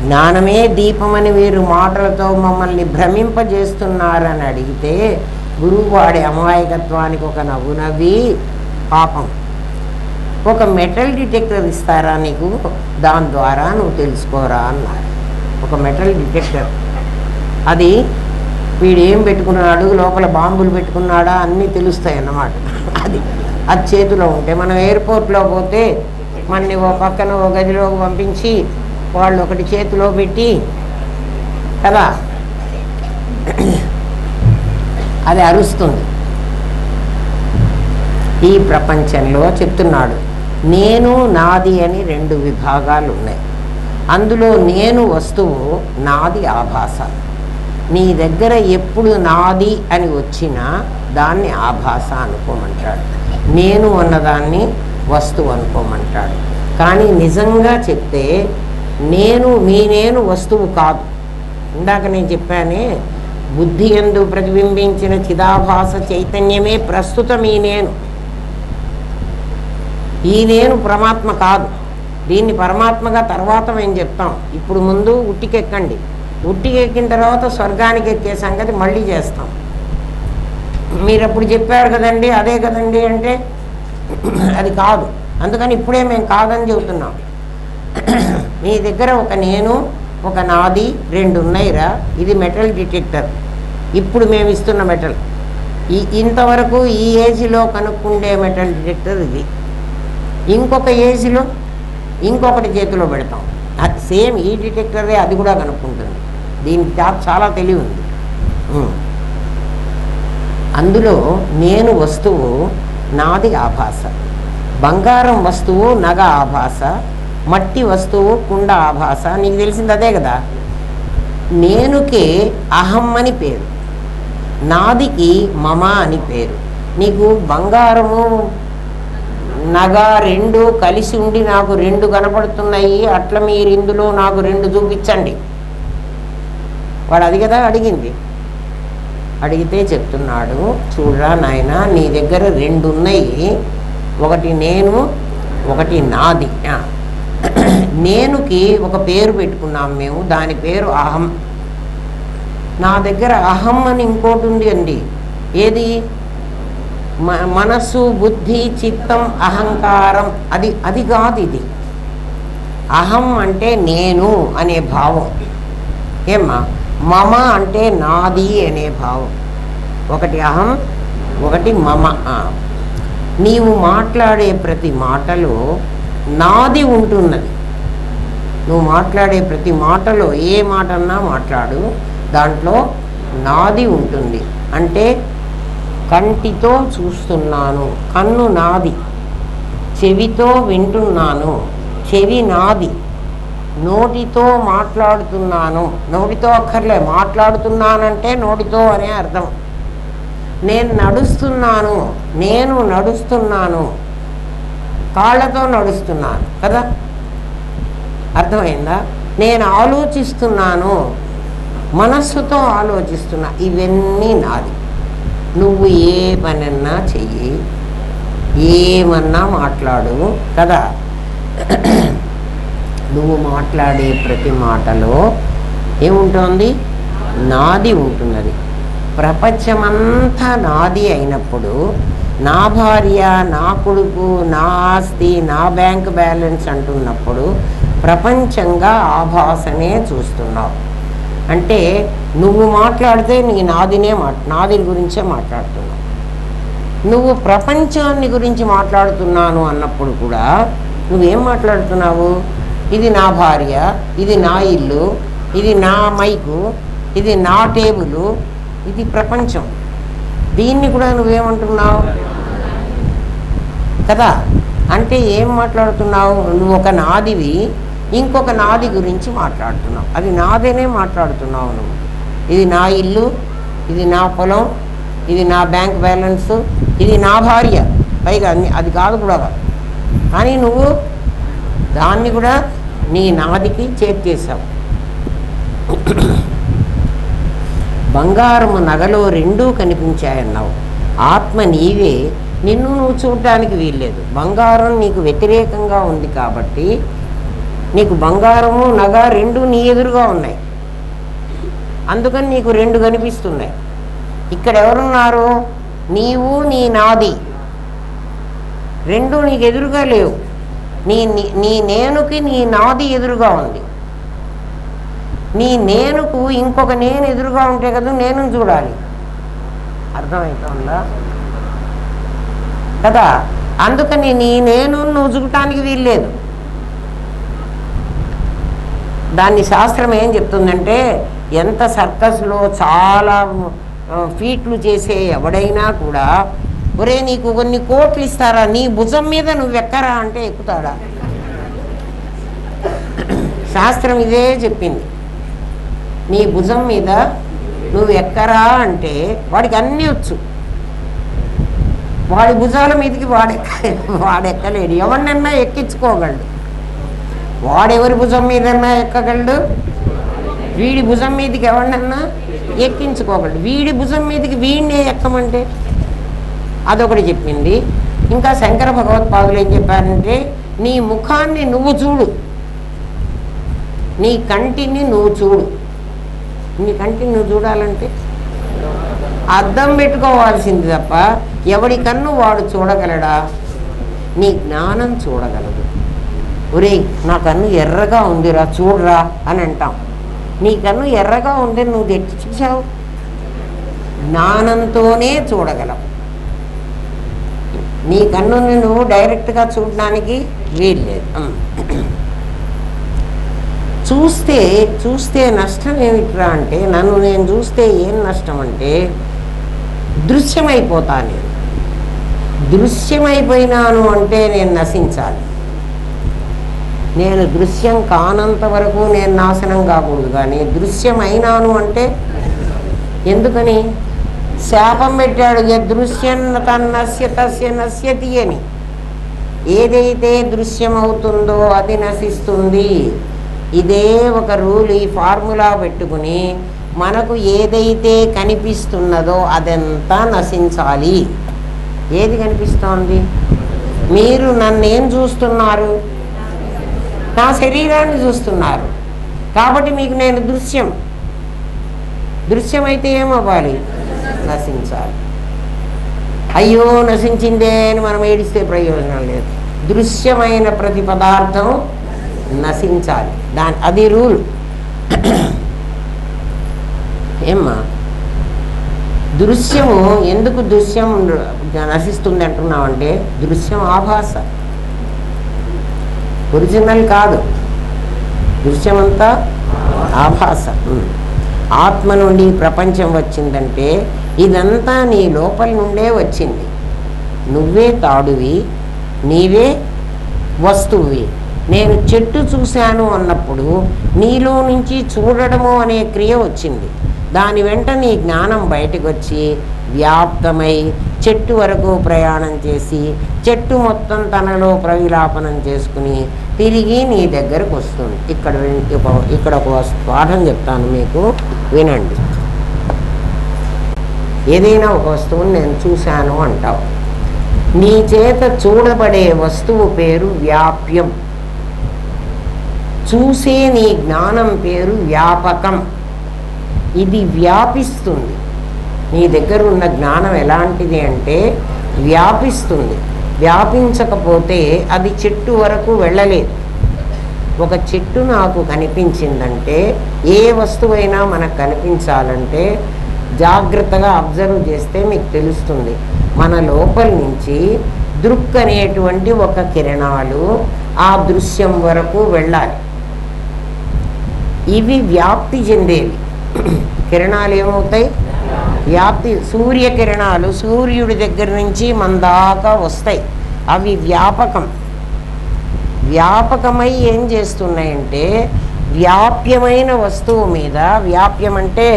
జ్ఞానమే దీపమని వీరు మాటలతో మమ్మల్ని భ్రమింపజేస్తున్నారని అడిగితే గురువు వాడి అమాయకత్వానికి ఒక నవ్వు నవ్వి, పాపం ఒక మెటల్ డిటెక్టర్ ఇస్తారా నీకు, దాని ద్వారా నువ్వు తెలుసుకోరా అన్నారు. ఒక మెటల్ డిటెక్టర్. అది వీడు ఏం పెట్టుకున్నాడు, లోపల బాంబులు పెట్టుకున్నాడా అన్నీ తెలుస్తాయి అన్నమాట. అది చేతిలో ఉంటే, మనం ఎయిర్పోర్ట్లో పోతే మనని ఓ పక్కన ఓ గదిలోకి పంపించి వాళ్ళు ఒకటి చేతిలో పెట్టి కదా అది అరుస్తుంది. ఈ ప్రపంచంలో చెప్తున్నాడు నేను నాది అని 2 విభాగాలు ఉన్నాయి. అందులో నేను వస్తువు, నాది ఆభాస. నీ దగ్గర ఎప్పుడు నాది అని వచ్చినా దాన్ని ఆభాస అనుకోమంటాడు, నేను అన్నదాన్ని వస్తువు అనుకోమంటాడు. కానీ నిజంగా చెప్తే మీ నేను వస్తువు కాదు. ఇందాక నేను చెప్పానే, బుద్ధి యందు ప్రతిబింబించిన చిదాభాస చైతన్యమే ప్రస్తుతం ఈ నేను పరమాత్మ కాదు. దీన్ని పరమాత్మగా తర్వాత మేము చెప్తాం. ఇప్పుడు ముందు ఉట్టికెక్కండి. ఉట్టికెక్కిన తర్వాత స్వర్గానికి ఎక్కే సంగతి మళ్ళీ చేస్తాం. మీరు అప్పుడు చెప్పారు కదండి, అదే కదండి అంటే అది కాదు. అందుకని ఇప్పుడే మేము కాదని చెబుతున్నాం. మీ దగ్గర ఒక నేను, ఒక నాది 2 ఉన్నాయిరా. ఇది మెటల్ డిటెక్టర్. ఇప్పుడు మేము ఇస్తున్న మెటల్. ఇంతవరకు ఈ ఏజ్లో కనుక్కుండే మెటల్ డిటెక్టర్ ఇది. ఇంకొక ఏజ్లో ఇంకొకటి చేతిలో పెడతాం, సేమ్ ఈ డిటెక్టరే అది కూడా కనుక్కుంటుంది. దీనికి చాలా తెలివి ఉంది. అందులో నేను వస్తువు, నాది ఆభాస. బంగారం వస్తువు నగ ఆభాస, మట్టి వస్తువు కుండ ఆభాస. నీకు తెలిసింది అదే కదా. నేనుకే అహం అని పేరు, నాదికి మమ అని పేరు. నీకు బంగారము నగ 2 కలిసి ఉండి నాకు 2 కనపడుతున్నాయి, అట్లా మీరు ఇందులో నాకు 2 చూపించండి. వాడు అది కదా అడిగింది. అడిగితే చెప్తున్నాడు, చూడరా నాయన, నీ దగ్గర 2 ఉన్నాయి. ఒకటి నేను, ఒకటి నాది. నేనుకి ఒక పేరు పెట్టుకున్నాం మేము, దాని పేరు అహం. నా దగ్గర అహం అని ఇంకోటి ఉంది అండి. ఏది? మనస్సు, బుద్ధి, చిత్తం, అహంకారం. అది కాదు. ఇది అహం అంటే నేను అనే భావం. ఏమ్మా? మమ అంటే నాది అనే భావం. ఒకటి అహం, ఒకటి మమ. నీవు మాట్లాడే ప్రతి మాటలో నాది ఉంటున్నది. నువ్వు మాట్లాడే ప్రతి మాటలో ఏ మాట అన్నా మాట్లాడు, దాంట్లో నాది ఉంటుంది. అంటే కంటితో చూస్తున్నాను, కన్ను నాది. చెవితో వింటున్నాను, చెవి నాది. నోటితో మాట్లాడుతున్నాను, నోటితో అక్కర్లే, మాట్లాడుతున్నానంటే నోటితో అనే అర్థం. నేను నడుస్తున్నాను, కాళ్ళతో నడుస్తున్నాను కదా, అర్థమైందా? నేను ఆలోచిస్తున్నాను, మనస్సుతో ఆలోచిస్తున్నా. ఇవన్నీ నాది. నువ్వు ఏ పనన్నా చెయ్యి, ఏమన్నా మాట్లాడు కదా. నువ్వు మాట్లాడే ప్రతి మాటలో ఏముంటుంది? నాది ఉంటున్నది. ప్రపంచమంతా నాది అయినప్పుడు నా భార్య, నా కొడుకు, నా ఆస్తి, నా బ్యాంక్ బ్యాలెన్స్ అంటున్నప్పుడు ప్రపంచంగా ఆభాసనే చూస్తున్నావు. అంటే నువ్వు మాట్లాడితే నీ నాది గురించే మాట్లాడుతున్నావు. నువ్వు ప్రపంచాన్ని గురించి మాట్లాడుతున్నాను అన్నప్పుడు కూడా నువ్వేం మాట్లాడుతున్నావు? ఇది నా భార్య, ఇది నా ఇల్లు, ఇది నా మైకు, ఇది నా టేబులు, ఇది ప్రపంచం. దీన్ని కూడా నువ్వేమంటున్నావు కదా. అంటే ఏం మాట్లాడుతున్నావు? నువ్వు ఒక నాదివి, ఇంకొక నాది గురించి మాట్లాడుతున్నావు. అది నాదేనే మాట్లాడుతున్నావు నువ్వు. ఇది నా ఇల్లు, ఇది నా పొలం, ఇది నా బ్యాంక్ బ్యాలెన్స్, ఇది నా భార్య, పైగా అది కాదు కూడా. కానీ నువ్వు దాన్ని కూడా నీ నాదికి చేర్చేసావు. బంగారము నగలో 2 కనిపించాయన్నావు. ఆత్మ నీవే, నిన్ను నువ్వు చూడటానికి వీల్లేదు. బంగారం నీకు వ్యతిరేకంగా ఉంది కాబట్టి నీకు బంగారము నగ 2 నీ ఎదురుగా ఉన్నాయి. అందుకని నీకు 2 కనిపిస్తున్నాయి. ఇక్కడ ఎవరున్నారు? నీవు, నీ నాది 2 నీకు ఎదురుగా లేవు. నీ నేనుకి నీ నాది ఎదురుగా ఉంది. నీ నేనుకు ఇంకొక నేను ఎదురుగా ఉంటే కదా నేను చూడాలి. అర్థమవుతుందా కదా? అందుకని నీ నేను నువ్వు చూడటానికి వీల్లేదు. దాన్ని శాస్త్రం ఏం చెప్తుందంటే, ఎంత సర్కస్లో చాలా ఫీట్లు చేసే ఎవడైనా కూడా ఒరే నీకు కొన్ని కోట్లు ఇస్తారా, నీ భుజం మీద నువ్వు ఎక్కరా అంటే ఎక్కుతాడా? శాస్త్రం ఇదే చెప్పింది. నీ భుజం మీద నువ్వు ఎక్కరా అంటే వాడికి అన్నీ వచ్చు, వాడి భుజాల మీదకి వాడెక్కలేడు. ఎవరినన్నా ఎక్కించుకోగలడు. వాడెవరి భుజం మీదన్నా ఎక్కగలడు, వీడి భుజం మీదకి ఎవరినన్నా ఎక్కించుకోగలడు. వీడి భుజం మీదకి వీడినే ఎక్కమంటే అదొకటి చెప్పింది. ఇంకా శంకర భగవత్పాదులు ఏం చెప్పారంటే, నీ ముఖాన్ని నువ్వు చూడు, నీ కంటిని నువ్వు చూడు. నీ కంటిని నువ్వు చూడాలంటే అద్దం పెట్టుకోవాల్సింది తప్ప ఎవడి కన్ను వాడు చూడగలడా? నీ జ్ఞానం చూడగలదు. ఒరేయ్ నా కన్ను ఎర్రగా ఉందిరా చూడరా అని అంటాం. నీ కన్ను ఎర్రగా ఉంటే నువ్వు ఎట్టి చూసావు? జ్ఞానంతోనే చూడగలవు. నీ కన్నుని నువ్వు డైరెక్ట్గా చూడడానికి వీల్లేదు. చూస్తే నష్టం ఏమిట్రా అంటే, నన్ను నేను చూస్తే ఏం నష్టం అంటే దృశ్యమైపోతా. నేను దృశ్యమైపోయినాను అంటే నేను నశించాలి. నేను దృశ్యం కానంత వరకు నేను నాశనం కాకూడదు. కానీ దృశ్యమైనాను అంటే ఎందుకని? శాపం పెట్టాడు, యదృశ్యం తన్నస్య తస్య నశ్యతి అని. ఏదైతే దృశ్యమవుతుందో అది నశిస్తుంది. ఇదే ఒక రూల్, ఈ ఫార్ములా పెట్టుకుని మనకు ఏదైతే కనిపిస్తున్నదో అదంతా నశించాలి. ఏది కనిపిస్తోంది? మీరు నన్నేం చూస్తున్నారు? నా శరీరాన్ని చూస్తున్నారు. కాబట్టి మీకు నేను దృశ్యమైతే ఏమవ్వాలి? నశించాలి. అయ్యో నశించిందే అని మనం ఏడిస్తే ప్రయోజనం లేదు. దృశ్యమైన ప్రతి పదార్థం నశించాలి. అది రూల్. ఏమ్మా దృశ్యము ఎందుకు దృశ్యం నశిస్తుంది అంటున్నామంటే, దృశ్యం ఆభాస, ఒరిజినల్ కాదు. దృశ్యమంతా ఆభాస. ఆత్మ నుండి ప్రపంచం వచ్చిందంటే ఇదంతా నీ లోపల నుండే వచ్చింది. నువ్వే తాడువి, నీవే వస్తువువి. నేను చెట్టు చూశాను అన్నప్పుడు నీలో నుంచి చూడడము అనే క్రియ వచ్చింది. దాని వెంట నీ జ్ఞానం బయటకు వచ్చి వ్యాప్తమై చెట్టు వరకు ప్రయాణం చేసి చెట్టు మొత్తం తనలో ప్రవిలాపనం చేసుకుని తిరిగి నీ దగ్గరకు వస్తుంది. ఇక్కడ ఒక పాఠం చెప్తాను మీకు, వినండి. ఏదైనా ఒక వస్తువుని నేను చూశాను అంటావు. నీ చేత చూడబడే వస్తువు పేరు వ్యాప్యం. చూసే నీ జ్ఞానం పేరు వ్యాపకం. ఇది వ్యాపిస్తుంది. నీ దగ్గర ఉన్న జ్ఞానం ఎలాంటిది అంటే వ్యాపిస్తుంది. వ్యాపించకపోతే అది చెట్టు వరకు వెళ్ళలేదు. ఒక చెట్టు నాకు కనిపించిందంటే, ఏ వస్తువైనా మనకు కనిపించాలంటే జాగ్రత్తగా అబ్జర్వ్ చేస్తే మీకు తెలుస్తుంది. మన లోపల నుంచి దృక్ అనేటువంటి ఒక కిరణాలు ఆ దృశ్యం వరకు వెళ్ళాలి. ఇవి వ్యాప్తి చెందేవి. కిరణాలు ఏమవుతాయి? వ్యాప్తి. సూర్యకిరణాలు సూర్యుడి దగ్గర నుంచి మన దాకా వస్తాయి. అవి వ్యాపకం. వ్యాపకమై ఏం చేస్తున్నాయంటే, వ్యాప్యమైన వస్తువు మీద, వ్యాప్యం అంటే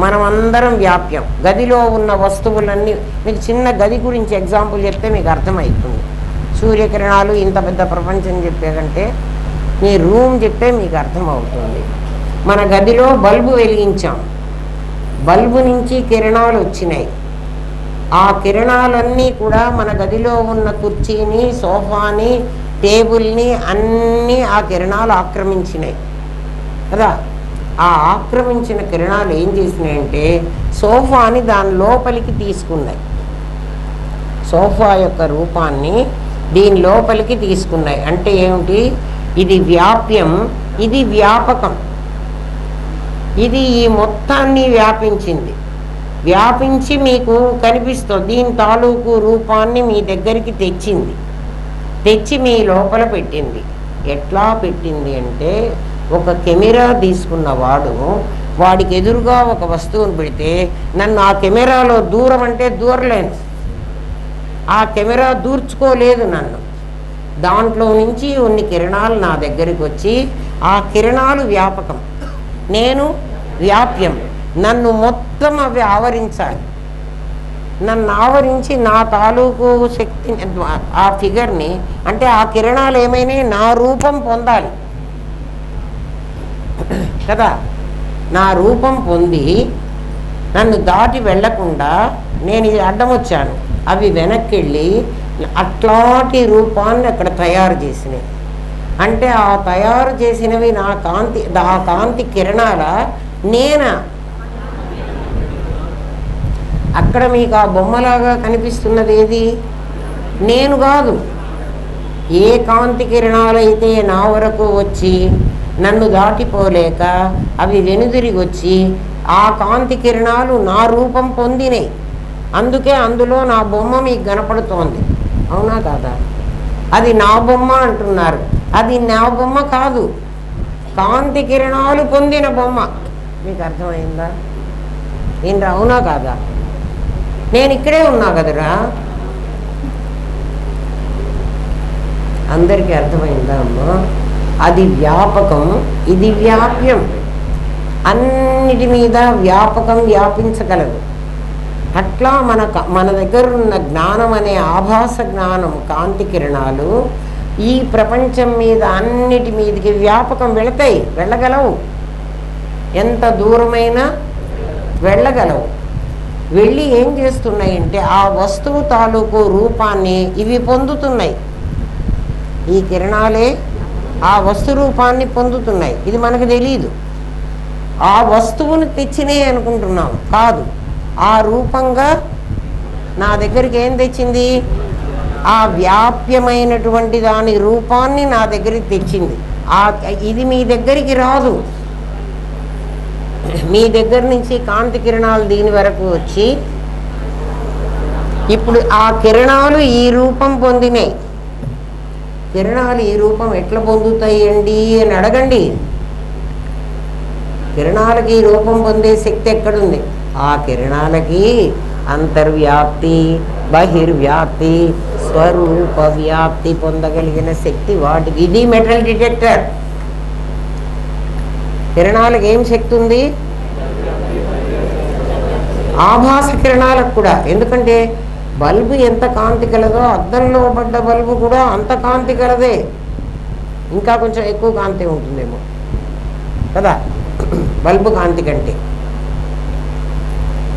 మనమందరం వ్యాప్యం. గదిలో ఉన్న వస్తువులన్నీ, మీకు చిన్న గది గురించి ఎగ్జాంపుల్ చెప్తే మీకు అర్థమవుతుంది. సూర్యకిరణాలు ఇంత పెద్ద ప్రపంచం చెప్పే కంటే మీ రూమ్ చెప్తే మీకు అర్థమవుతుంది. మన గదిలో బల్బు వెలిగించాం, బల్బు నుంచి కిరణాలు వచ్చినాయి. ఆ కిరణాలన్నీ కూడా మన గదిలో ఉన్న కుర్చీని, సోఫాని, టేబుల్ని అన్నీ ఆ కిరణాలు ఆక్రమించినాయి కదా. ఆ ఆక్రమించిన కిరణాలు ఏం చేసినాయంటే సోఫాని దాని లోపలికి తీసుకున్నాయి. సోఫా యొక్క రూపాన్ని దీని లోపలికి తీసుకున్నాయి. అంటే ఏమిటి? ఇది వ్యాప్యం, ఇది వ్యాపకం. ఇది ఈ మొత్తాన్ని వ్యాపించింది. వ్యాపించి మీకు కనిపిస్తుంది. దీని తాలూకు రూపాన్ని మీ దగ్గరికి తెచ్చింది. తెచ్చి మీ లోపల పెట్టింది. ఎట్లా పెట్టింది అంటే, ఒక కెమెరా తీసుకున్నవాడు వాడికి ఎదురుగా ఒక వస్తువును పెడితే నన్ను ఆ కెమెరాలో దూరం అంటే దూరలేను, ఆ కెమెరా దూర్చుకోలేదు నన్ను. దాంట్లో నుంచి కొన్ని కిరణాలు నా దగ్గరికి వచ్చి ఆ కిరణాలు వ్యాపకం, నేను వ్యాప్యం. నన్ను మొత్తం అవి ఆవరించాలి. నన్ను ఆవరించి నా తాలూకు శక్తిని, ఆ ఫిగర్ని, అంటే ఆ కిరణాలు ఏమైనా నా రూపం పొందాలి కదా. నా రూపం పొంది నన్ను దాటి వెళ్లకుండా నేను ఇది అడ్డం వచ్చాను, అవి వెనక్కి వెళ్ళి అట్లాంటి రూపాన్ని అక్కడ తయారు చేసినాయి. అంటే ఆ తయారు చేసినవి నా కాంతి, ఆ కాంతి కిరణాల నేనా? అక్కడ మీకు ఆ బొమ్మలాగా కనిపిస్తున్నది ఏది? నేను కాదు. ఏ కాంతి కిరణాలైతే నా వరకు వచ్చి నన్ను దాటిపోలేక అవి వెనుదిరిగి వచ్చి ఆ కాంతి కిరణాలు నా రూపం పొందినాయి, అందుకే అందులో నా బొమ్మ మీకు కనపడుతోంది. అవునా కాదా? అది నా బొమ్మ అంటున్నారు, అది నా బొమ్మ కాదు, కాంతి కిరణాలు పొందిన బొమ్మ. మీకు అర్థమైందా? ఏంటి, అవునా కాదా? నేను ఇక్కడే ఉన్నా కదరా. అందరికీ అర్థమైందా అమ్మా? అది వ్యాపకం, ఇది వ్యాప్యం. అన్నిటి మీద వ్యాపకం వ్యాపించగలదు. అట్లా మన దగ్గర ఉన్న జ్ఞానం అనే ఆభాస జ్ఞానం, కాంతి కిరణాలు ఈ ప్రపంచం మీద అన్నిటి మీదకి వ్యాపకం వెళతాయి, వెళ్ళగలవు. ఎంత దూరమైనా వెళ్ళగలవు. వెళ్ళి ఏం చేస్తున్నాయంటే ఆ వస్తువు తాలూకు రూపాన్ని ఇవి పొందుతున్నాయి. ఈ కిరణాలే ఆ వస్తు రూపాన్ని పొందుతున్నాయి. ఇది మనకు తెలియదు. ఆ వస్తువుని తెచ్చినాయి అనుకుంటున్నాం, కాదు. ఆ రూపంగా నా దగ్గరికి ఏం తెచ్చింది? ఆ వ్యాప్యమైనటువంటి దాని రూపాన్ని నా దగ్గరికి తెచ్చింది. ఇది మీ దగ్గరికి రాదు. మీ దగ్గర నుంచి కాంతి కిరణాలు దీని వరకు వచ్చి ఇప్పుడు ఆ కిరణాలు ఈ రూపం పొందినాయి. కిరణాలు ఈ రూపం ఎట్లా పొందుతాయండి అని అడగండి. కిరణాలకి ఈ రూపం పొందే శక్తి ఎక్కడుంది? ఆ కిరణాలకి అంతర్వ్యాప్తి, బహిర్వ్యాప్తి, స్వరూప వ్యాప్తి పొందగలిగిన శక్తి వాటికి. ఇది మెటల్ డిటెక్టర్. కిరణాలకు ఏం శక్తి ఉంది? ఆభాస కిరణాలకు కూడా. ఎందుకంటే బల్బు ఎంత కాంతి కలదో అద్దంలో పడ్డ బల్బు కూడా అంత కాంతి కలదే. ఇంకా కొంచెం ఎక్కువ కాంతి ఉంటుందేమో కదా బల్బు కాంతి కంటే.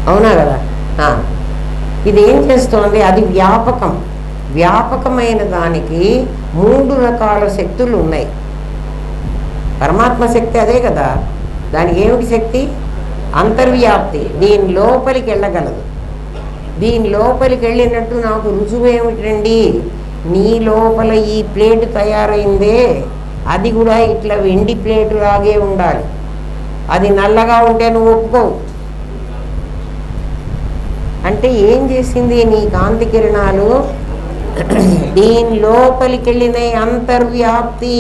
అవునా కదా? ఇది ఏం చేస్తోంది? అది వ్యాపకం. వ్యాపకమైన దానికి 3 రకాల శక్తులు ఉన్నాయి. పరమాత్మ శక్తి అదే కదా. దానికి ఏమిటి శక్తి? అంతర్వ్యాప్తి. దీని లోపలికి వెళ్ళగలదు. దీని లోపలికి వెళ్ళినట్టు నాకు రుజువు ఏమిటండి? నీ లోపల ఈ ప్లేట్ తయారైందే, అది కూడా ఇట్లా వెండి ప్లేటు లాగే ఉండాలి. అది నల్లగా ఉంటే నువ్వు ఒప్పుకోవు. అంటే ఏం చేసింది నీ కాంతి కిరణాలు? దీని లోపలికి వెళ్ళినాయి. అంతర్వ్యాప్తి,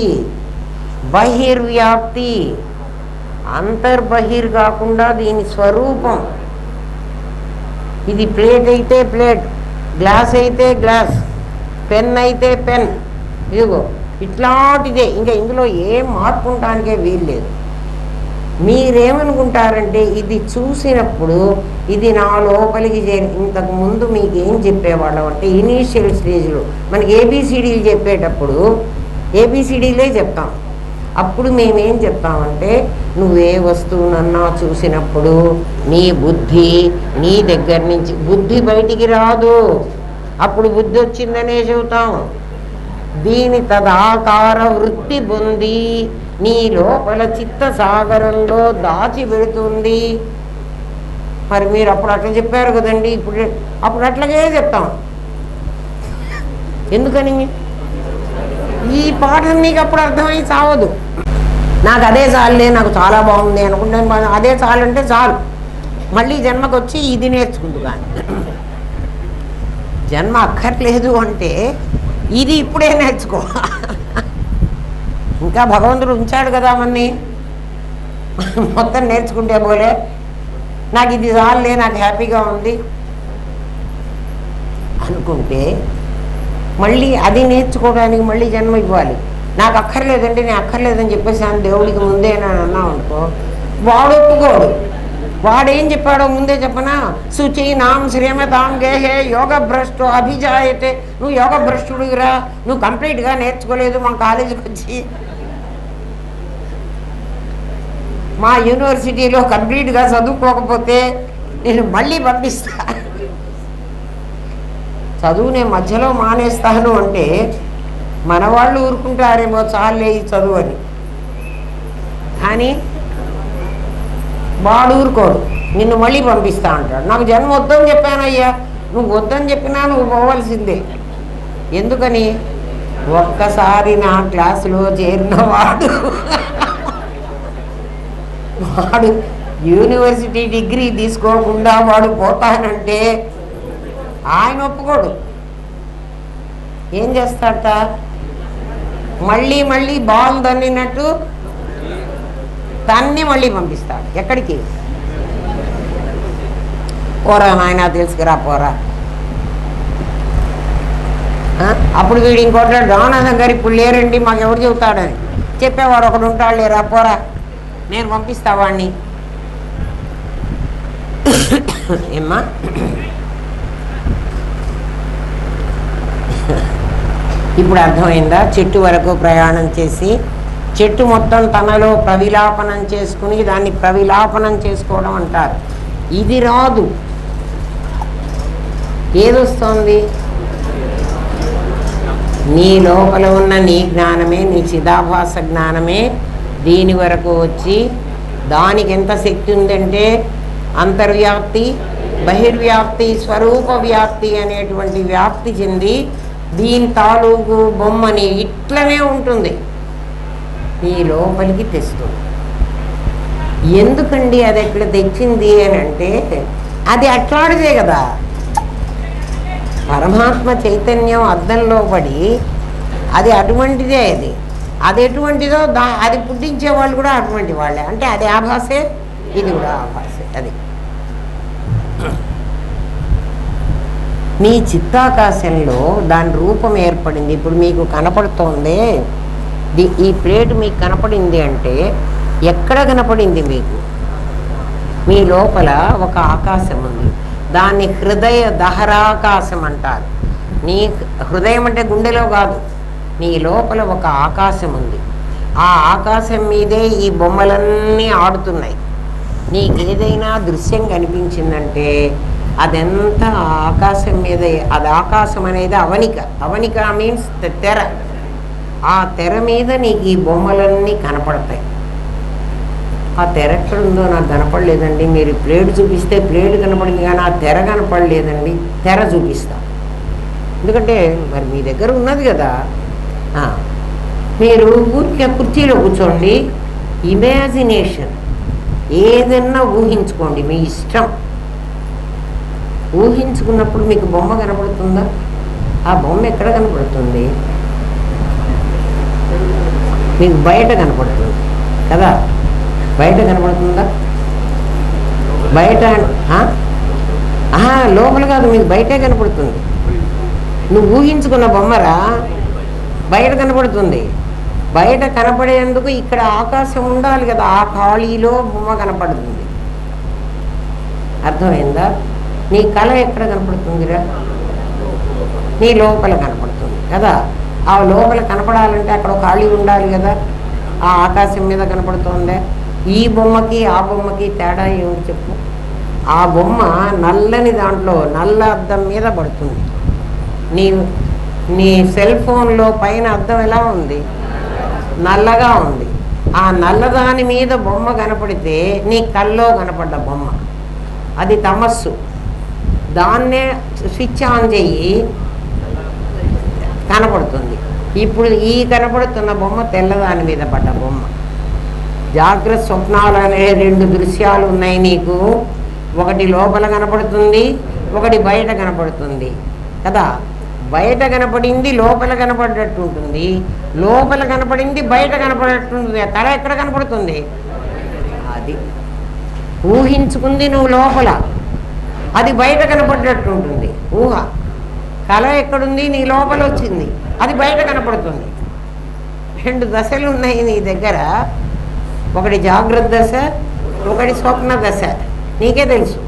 బహిర్వ్యాప్తి. అంతర్బహిర్ కాకుండా దీని స్వరూపం. ఇది ప్లేట్ అయితే ప్లేట్, గ్లాస్ అయితే గ్లాస్, పెన్ అయితే పెన్. ఇదిగో ఇట్లాంటిదే. ఇంకా ఇందులో ఏం మార్పు ఉండడానికే వీల్లేదు. మీరేమనుకుంటారంటే ఇది చూసినప్పుడు ఇది నా లోపలికి ఇంతకు ముందు మీకు ఏం చెప్పేవాళ్ళం అంటే ఇనీషియల్ స్టేజ్లో మనకి ఏబిసిడీలు చెప్పేటప్పుడు ఏబిసిడీలే చెప్తాం. అప్పుడు మేమేం చెప్తామంటే నువ్వే వస్తువునన్నా చూసినప్పుడు నీ బుద్ధి నీ దగ్గర నుంచి, బుద్ధి బయటికి రాదు. అప్పుడు బుద్ధి వచ్చిందనే చెబుతాం. దీని తదాకార వృత్తి పొంది నీ లోపల చిత్త సాగరంలో దాచిపెడుతుంది. మరి మీరు అప్పుడు అట్లా చెప్పారు కదండి, అప్పుడు అట్లాగే చెప్తాం. ఎందుకని? ఈ పాఠం నీకు అప్పుడు అర్థమై చావదు. నాకు అదే చాలులే, నాకు చాలా బాగుంది అనుకుంటాను. అదే చాలంటే చాలు. మళ్ళీ జన్మకు వచ్చి ఇది నేర్చుకుందు. కానీ జన్మ అక్కర్లేదు అంటే ఇది ఇప్పుడే నేర్చుకో. ఇంకా భగవంతుడు ఉంచాడు కదా మన్ని. మొత్తం నేర్చుకుంటే పోలే, నాకు ఇది చాలులే, నాకు హ్యాపీగా ఉంది అనుకుంటే మళ్ళీ అది నేర్చుకోవడానికి మళ్ళీ జన్మ ఇవ్వాలి. నాకు అక్కర్లేదండి, నేను అక్కర్లేదని చెప్పేసి ఆయన దేవుడికి ముందే అని అన్నాం అనుకో, వాడు ఒప్పుకోడు. వాడేం చెప్పాడో ముందే చెప్పనా, శుచి నాం శ్రీమతాం గేహే యోగ భ్రష్టు అభిజాయతే. నువ్వు యోగ భ్రష్టుడిరా, నువ్వు కంప్లీట్గా నేర్చుకోలేదు మా కాలేజీకి వచ్చి, మా యూనివర్సిటీలో కంప్లీట్గా చదువుకోకపోతే నేను మళ్ళీ పంపిస్తా, చదువు నేను మధ్యలో మానేస్తాను అంటే మన వాళ్ళు ఊరుకుంటారేమో, చాలే ఈ చదువు అని. కానీ వాడు ఊరుకోడు, నిన్ను మళ్ళీ పంపిస్తా అంటాడు. నాకు జన్మ వద్దని చెప్పానయ్యా, నువ్వు వద్దని చెప్పినా నువ్వు పోవాల్సిందే. ఎందుకని, ఒక్కసారి నా క్లాసులో చేరిన వాడు యూనివర్సిటీ డిగ్రీ తీసుకోకుండా వాడు పోతానంటే ఆయన ఒప్పుకోడు. ఏం చేస్తాడట, మళ్ళీ మళ్ళీ బాల్ తన్నినట్టు తన్ని మళ్ళీ పంపిస్తాడు. ఎక్కడికి, పోరా నాయన తెలుసుకురా పోరా. అప్పుడు వీడు ఇంకోటి రామనాథం గారు ఇప్పుడు లేరండి మాకు ఎవరు చెబుతాడని చెప్పేవాడు ఒకడు ఉంటాడు, లేరా పోరా నేను పంపిస్తా వాడిని. ఏమ్మా ఇప్పుడు అర్థమైందా? చెట్టు వరకు ప్రయాణం చేసి చెట్టు మొత్తం తనలో ప్రవిలాపనం చేసుకుని దాన్ని ప్రవిలాపనం చేసుకోవడం అంటారు. ఇది రాదు. ఏదొస్తుంది? నీ లోపల ఉన్న నీ జ్ఞానమే, నీ చిదాభాస జ్ఞానమే దీని వరకు వచ్చి, దానికి ఎంత శక్తి ఉందంటే అంతర్వ్యాప్తి, బహిర్వ్యాప్తి, స్వరూప వ్యాప్తి అనేటువంటి వ్యాప్తి చెంది దీని తాలూకు బొమ్మని ఇట్లనే ఉంటుంది నీ లోపలికి తెస్తుంది. ఎందుకండి అది ఎక్కడ తెచ్చింది అని అంటే, అది అట్లాడితే కదా. పరమాత్మ చైతన్యం అద్దంలో పడి అది అటువంటిదే. అది ఎటువంటిదో అది పుట్టించే వాళ్ళు కూడా అటువంటి వాళ్ళే. అంటే అది ఆభాసే, ఇది కూడా ఆభాసే. అది మీ చిత్తాకాశంలో దాని రూపం ఏర్పడింది. ఇప్పుడు మీకు కనపడుతోందే, ఈ ప్లేట్ మీకు కనపడింది అంటే ఎక్కడ కనపడింది? మీకు మీ లోపల ఒక ఆకాశం ఉంది. దాన్ని హృదయ దహరాకాశం అంటారు. నీ హృదయం అంటే గుండెలో కాదు, నీ లోపల ఒక ఆకాశం ఉంది. ఆ ఆకాశం మీదే ఈ బొమ్మలన్నీ ఆడుతున్నాయి. నీకు ఏదైనా దృశ్యం కనిపించిందంటే అదంతా ఆకాశం మీదే. అది ఆకాశం అనేది అవనిక. అవనిక మీన్స్ తెర. ఆ తెర మీద నీకు ఈ బొమ్మలన్నీ కనపడతాయి. ఆ తెర ఎక్కడుందో నాకు కనపడలేదండి. మీరు ప్లేట్ చూపిస్తే ప్లేట్ కనపడింది కానీ ఆ తెర కనపడలేదండి. తెర చూపిస్తా, ఎందుకంటే మరి మీ దగ్గర ఉన్నది కదా. మీరు ఊరికే కుర్చీలో కూర్చోండి, ఇమాజినేషన్ ఏదన్నా ఊహించుకోండి, మీ ఇష్టం. ఊహించుకున్నప్పుడు మీకు బొమ్మ కనపడుతుందా? ఆ బొమ్మ ఎక్కడ కనపడుతుంది? మీకు బయట కనపడుతుంది కదా. బయట కనపడుతుందా? బయట లోపల కాదు, మీకు బయటే కనపడుతుంది. నువ్వు ఊహించుకున్న బొమ్మరా బయట కనపడుతుంది. బయట కనపడేందుకు ఇక్కడ ఆకాశం ఉండాలి కదా. ఆ ఖాళీలో బొమ్మ కనపడుతుంది. అర్థమైందా? నీ కళ ఎక్కడ కనపడుతుందిరా? నీ లోపల కనపడుతుంది కదా. ఆ లోపల కనపడాలంటే అక్కడ ఖాళీ ఉండాలి కదా. ఆ ఆకాశం మీద కనపడుతుందే. ఈ బొమ్మకి ఆ బొమ్మకి తేడా ఏమిటి చెప్పు? ఆ బొమ్మ నల్లని దాంట్లో నల్ల అద్దం మీద పడుతుంది. నీ సెల్ ఫోన్లో పైన అద్దం ఎలా ఉంది? నల్లగా ఉంది. ఆ నల్లదాని మీద బొమ్మ కనపడితే నీ కల్లో కనపడ్డ బొమ్మ అది తమస్సు. దాన్నే స్విచ్ ఆన్ చెయ్యి, కనపడుతుంది. ఇప్పుడు ఈ కనపడుతున్న బొమ్మ తెల్లదాని మీద పడ్డ బొమ్మ. జాగ్రత్త స్వప్నాలు అనే రెండు దృశ్యాలు ఉన్నాయి నీకు. ఒకటి లోపల కనపడుతుంది, ఒకటి బయట కనపడుతుంది కదా. బయట కనపడింది లోపల కనపడేటట్టు ఉంటుంది, లోపల కనపడింది బయట కనపడేటట్టు ఉంటుంది. కళ ఎక్కడ కనపడుతుంది? అది ఊహించుకుంది నువ్వు లోపల, అది బయట కనపడ్డట్టు ఉంటుంది. ఊహ కళ ఎక్కడుంది? నీ లోపల వచ్చింది, అది బయట కనపడుతుంది. 2 దశలు ఉన్నాయి నీ దగ్గర, ఒకటి జాగ్రత్త దశ, ఒకటి స్వప్న దశ. నీకే తెలుసు.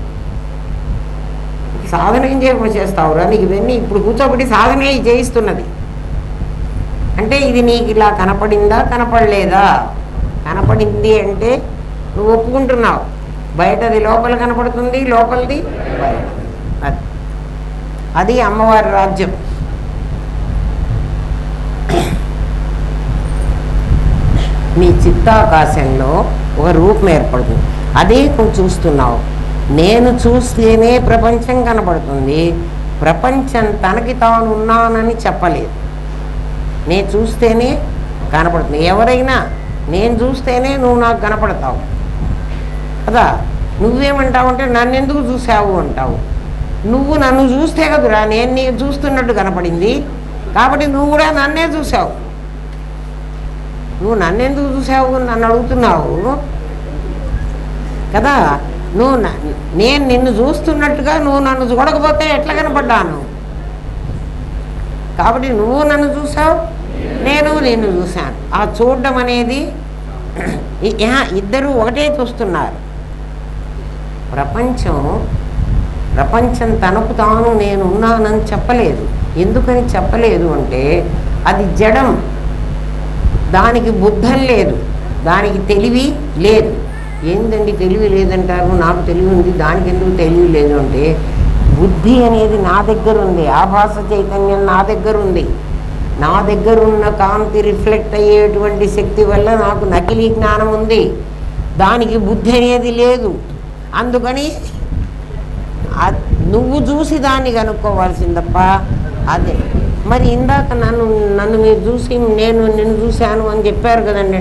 సాధన ఏం చేస్తావురా? నీకు ఇవన్నీ ఇప్పుడు కూర్చోబెట్టి సాధనే చేయిస్తున్నది అంటే ఇది నీకు ఇలా కనపడిందా కనపడలేదా? కనపడింది అంటే నువ్వు ఒప్పుకుంటున్నావు, బయటది లోపల కనపడుతుంది, లోపలిది బయట. అది అమ్మవారి రాజ్యం. నీ చిత్తాకాశంలో ఒక రూపం ఏర్పడుతుంది, అదే నువ్వు చూస్తున్నావు. నేను చూస్తేనే ప్రపంచం కనపడుతుంది, ప్రపంచం తనకి తాను ఉన్నానని చెప్పలేదు. నేను చూస్తేనే కనపడుతుంది. ఎవరైనా నేను చూస్తేనే నువ్వు నాకు కనపడతావు కదా. నువ్వేమంటావు అంటే నన్ను ఎందుకు చూసావు అంటావు. నువ్వు నన్ను చూస్తే కదురా నేను నీ చూస్తున్నట్టు కనపడింది, కాబట్టి నువ్వు కూడా నన్నే చూసావు. నువ్వు నన్నెందుకు చూసావు నన్ను అడుగుతున్నావు కదా. నేను నిన్ను చూస్తున్నట్టుగా నువ్వు నన్ను చూడకపోతే ఎట్లా కనపడ్డాను? కాబట్టి నువ్వు నన్ను చూసావు, నేను నిన్ను చూశాను. ఆ చూడడం అనేది ఇద్దరు ఒకటే చూస్తున్నారు. ప్రపంచం తనకు తాను నేను ఉన్నానని చెప్పలేదు. ఎందుకని చెప్పలేదు అంటే అది జడం, దానికి బుద్ధం లేదు, దానికి తెలివి లేదు. ఏందండి తెలివి లేదంటారు? నాకు తెలివి ఉంది, దానికి ఎందుకు తెలివి లేదు అంటే బుద్ధి అనేది నా దగ్గర ఉంది, ఆభాస చైతన్యం నా దగ్గర ఉంది. నా దగ్గర ఉన్న కాంతి రిఫ్లెక్ట్ అయ్యేటువంటి శక్తి వల్ల నాకు నకిలీ జ్ఞానం ఉంది, దానికి బుద్ధి అనేది లేదు. అందుకని నువ్వు చూసి దాన్ని కనుక్కోవాల్సిందప్ప. అదే మరి ఇందాక నన్ను మీరు చూసి నేను నిన్ను చూశాను అని చెప్పారు కదండి.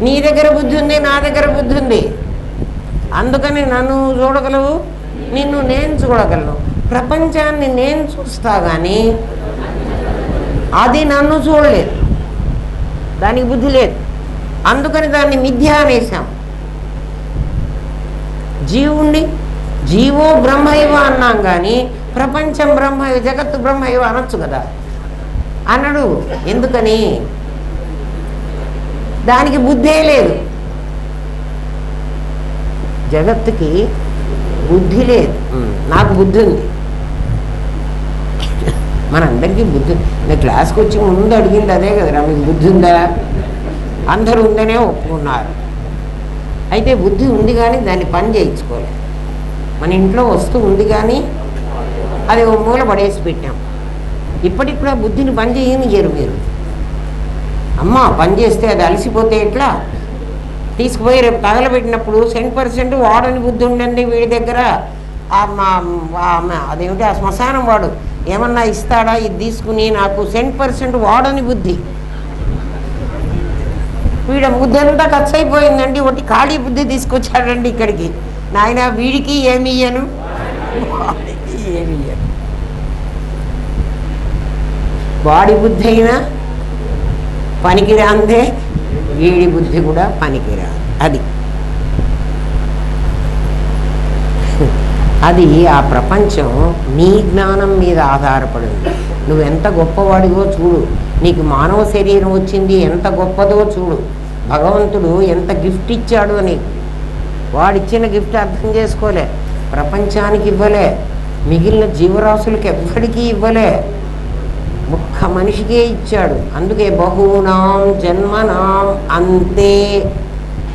నీ దగ్గర బుద్ధి ఉంది, నా దగ్గర బుద్ధి ఉంది, అందుకని నన్ను చూడగలవు, నిన్ను నేను చూడగలను. ప్రపంచాన్ని నేను చూస్తా కానీ అది నన్ను చూడలేదు, దానికి బుద్ధి లేదు. అందుకని దాన్ని మిథ్య అనేసాం. జీవో బ్రహ్మైవ అన్నాం కానీ ప్రపంచం బ్రహ్మైవ, జగత్తు బ్రహ్మైవ అనొచ్చు కదా. అనడు. ఎందుకని? దానికి బుద్ధే లేదు. జగత్తుకి బుద్ధి లేదు, నాకు బుద్ధి ఉంది. మనందరికీ బుద్ధి. నేను క్లాస్కి వచ్చి ముందు అడిగింది అదే కదరా, మీకు బుద్ధి ఉందా? అందరూ ఉందనే ఒప్పుకున్నారు. అయితే బుద్ధి ఉంది కానీ దాన్ని పని చేయించుకోలేదు. మన ఇంట్లో వస్తువు ఉంది కానీ అది ఓ మూల పడేసి పెట్టాం. ఇప్పటికి కూడా బుద్ధిని పని చేయనియరు మీరు. అమ్మ పని చేస్తే అది అలసిపోతే ఎట్లా? తీసుకుపోయి రేపు తగలబెట్టినప్పుడు 100% వాడని బుద్ధి ఉండండి వీడి దగ్గర. అదేమిటి ఆ శ్మశానం వాడు ఏమన్నా ఇస్తాడా? ఇది తీసుకుని నాకు 100% వాడని బుద్ధి. వీడ బుద్ధి అంతా ఖర్చు అయిపోయిందండి, ఒకటి ఖాళీ బుద్ధి తీసుకొచ్చాడండి ఇక్కడికి. నాయన వీడికి ఏమి ఇయ్యను, వాడికి ఏమి ఇయ్యను. వాడి బుద్ధి అయినా పనికిరాందే, వీడి బుద్ధి కూడా పనికిరాదు. అది ఆ ప్రపంచం నీ జ్ఞానం మీద ఆధారపడింది. నువ్వెంత గొప్పవాడివో చూడు, నీకు మానవ శరీరం వచ్చింది ఎంత గొప్పదో చూడు, భగవంతుడు ఎంత గిఫ్ట్ ఇచ్చాడు అని. వాడిచ్చిన గిఫ్ట్ అర్థం చేసుకోలే, ప్రపంచానికి ఇవ్వలే, మిగిలిన జీవరాశులకి ఎవ్వడికీ ఇవ్వలే, ఒక్క మనిషికే ఇచ్చాడు. అందుకే బహూనాం జన్మనాం అంతే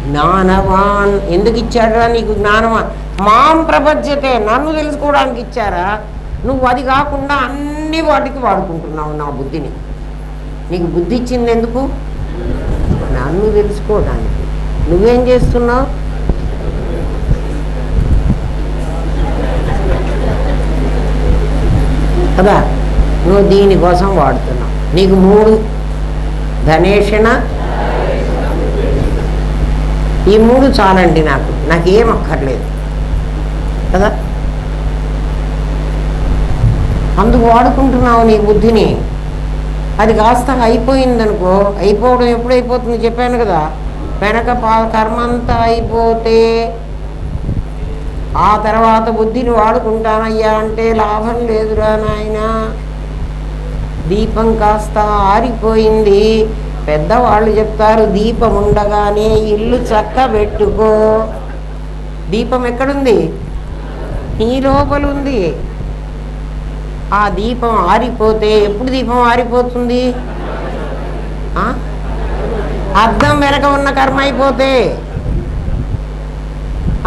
జ్ఞానవాన్. ఎందుకు ఇచ్చాడురా నీకు జ్ఞానవాన్? మాం ప్రపంచతే, నన్ను తెలుసుకోవడానికి ఇచ్చారా? నువ్వు అది కాకుండా అన్ని వాటికి వాడుకుంటున్నావు నా బుద్ధిని. నీకు బుద్ధి ఇచ్చింది ఎందుకు? నన్ను తెలుసుకోవడానికి. నువ్వేం చేస్తున్నావు? కదా, నువ్వు దీనికోసం వాడుతున్నావు. నీకు 3 ధనేషణ, ఈ 3 చాలండి, నాకేం అక్కర్లేదు కదా. అందుకు వాడుకుంటున్నావు నీ బుద్ధిని. అది కాస్త అయిపోయిందనుకో, అయిపోవడం ఎప్పుడు అయిపోతుంది చెప్పాను కదా, వెనక కర్మంతా అయిపోతే ఆ తర్వాత బుద్ధిని వాడుకుంటానయ్యా అంటే లాభం లేదురా నాయన. దీపం కాస్త ఆరిపోయింది. పెద్దవాళ్ళు చెప్తారు, దీపం ఉండగానే ఇల్లు చక్కబెట్టుకో. దీపం ఎక్కడుంది? నీ లోపల ఉంది. ఆ దీపం ఆరిపోతే, ఎప్పుడు దీపం ఆరిపోతుంది? అద్దం వెనక ఉన్న కర్మ అయిపోతే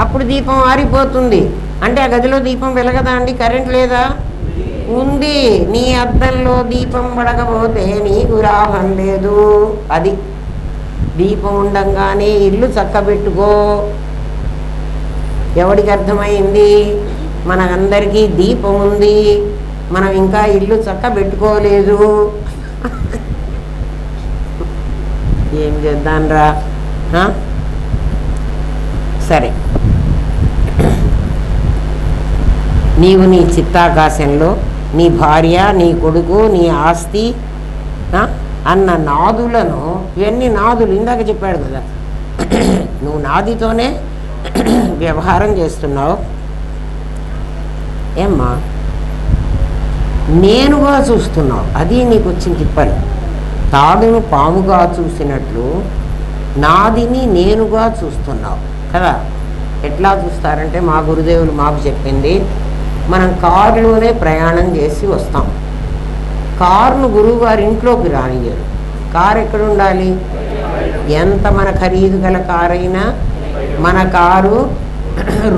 అప్పుడు దీపం ఆరిపోతుంది. అంటే ఆ గదిలో దీపం వెలగదా అండి? కరెంట్ లేదా? ఉంది. నీ అద్దంలో దీపం పడకపోతే నీకు లాభం లేదు. అది దీపం ఉండంగానే ఇల్లు చక్కబెట్టుకో. ఎవడికి అర్థమైంది? మనందరికీ దీపం ఉంది, మనం ఇంకా ఇల్లు చక్కబెట్టుకోలేదు. ఏం చేద్దాంరా? సరే, నీవు నీ చిత్తాకాశంలో నీ భార్య, నీ కొడుకు, నీ ఆస్తి అన్న నాదులను, ఇవన్నీ నాదులు ఇందాక చెప్పాడు కదా, నువ్వు నాదితోనే వ్యవహారం చేస్తున్నావు. ఏమ్మా, నేనుగా చూస్తున్నావు. అది నీకు వచ్చిన తిప్పలు. తాడును పాముగా చూసినట్లు నాదిని నేనుగా చూస్తున్నావు కదా. ఎట్లా చూస్తారంటే, మా గురుదేవులు మాకు చెప్పింది, మనం కారులోనే ప్రయాణం చేసి వస్తాం. కారును గురువుగారి ఇంట్లోకి రానియరు. కారు ఎక్కడ ఉండాలి? ఎంత మన ఖరీదు గల కారు అయినా మన కారు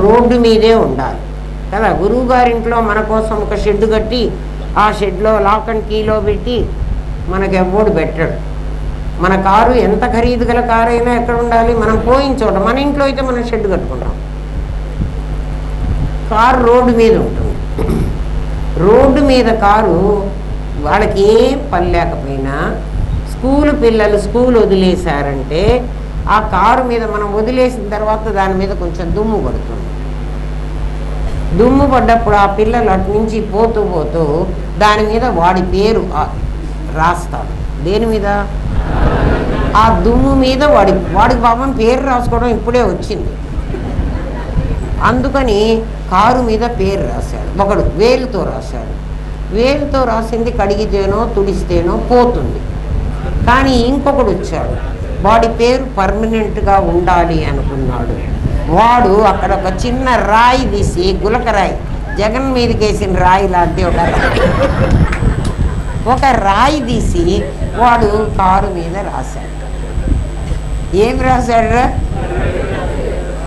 రోడ్డు మీదే ఉండాలి కదా. గురువుగారింట్లో మన కోసం ఒక షెడ్ కట్టి ఆ షెడ్లో లాక్ అండ్ కీలో పెట్టి మనకు ఎవ్వడు పెట్టాడు. మన కారు ఎంత ఖరీదు గల కారు అయినా ఎక్కడ ఉండాలి? మనం పోయిన చోట. మన ఇంట్లో అయితే మనం షెడ్ కట్టుకుంటాం. కారు రోడ్డు మీద ఉంటుంది. రోడ్డు మీద కారు వాళ్ళకి ఏం పని లేకపోయినా, స్కూలు పిల్లలు స్కూల్ వదిలేశారంటే ఆ కారు మీద మనం వదిలేసిన తర్వాత దాని మీద కొంచెం దుమ్ము పడుతుంది. దుమ్ము పడ్డప్పుడు ఆ పిల్లలు అటు నుంచి పోతూ పోతూ దాని మీద వాడి పేరు రాస్తాడు. దేని మీద? ఆ దుమ్ము మీద వాడికి పాపం పేరు రాసుకోవడం ఇప్పుడే వచ్చింది. అందుకని కారు మీద పేరు రాశాడు. ఒకడు వేలుతో రాశాడు. వేలుతో రాసింది కడిగితేనో తుడిస్తేనో పోతుంది. కానీ ఇంకొకడు వచ్చాడు, వాడి పేరు పర్మనెంట్గా ఉండాలి అనుకున్నాడు. వాడు అక్కడ ఒక చిన్న రాయి తీసి, గులకరాయి, జగన్ మీదకి వేసిన రాయి లాంటి ఒక రాయి తీసి వాడు కారు మీద రాశాడు. ఏమి రాశాడురా?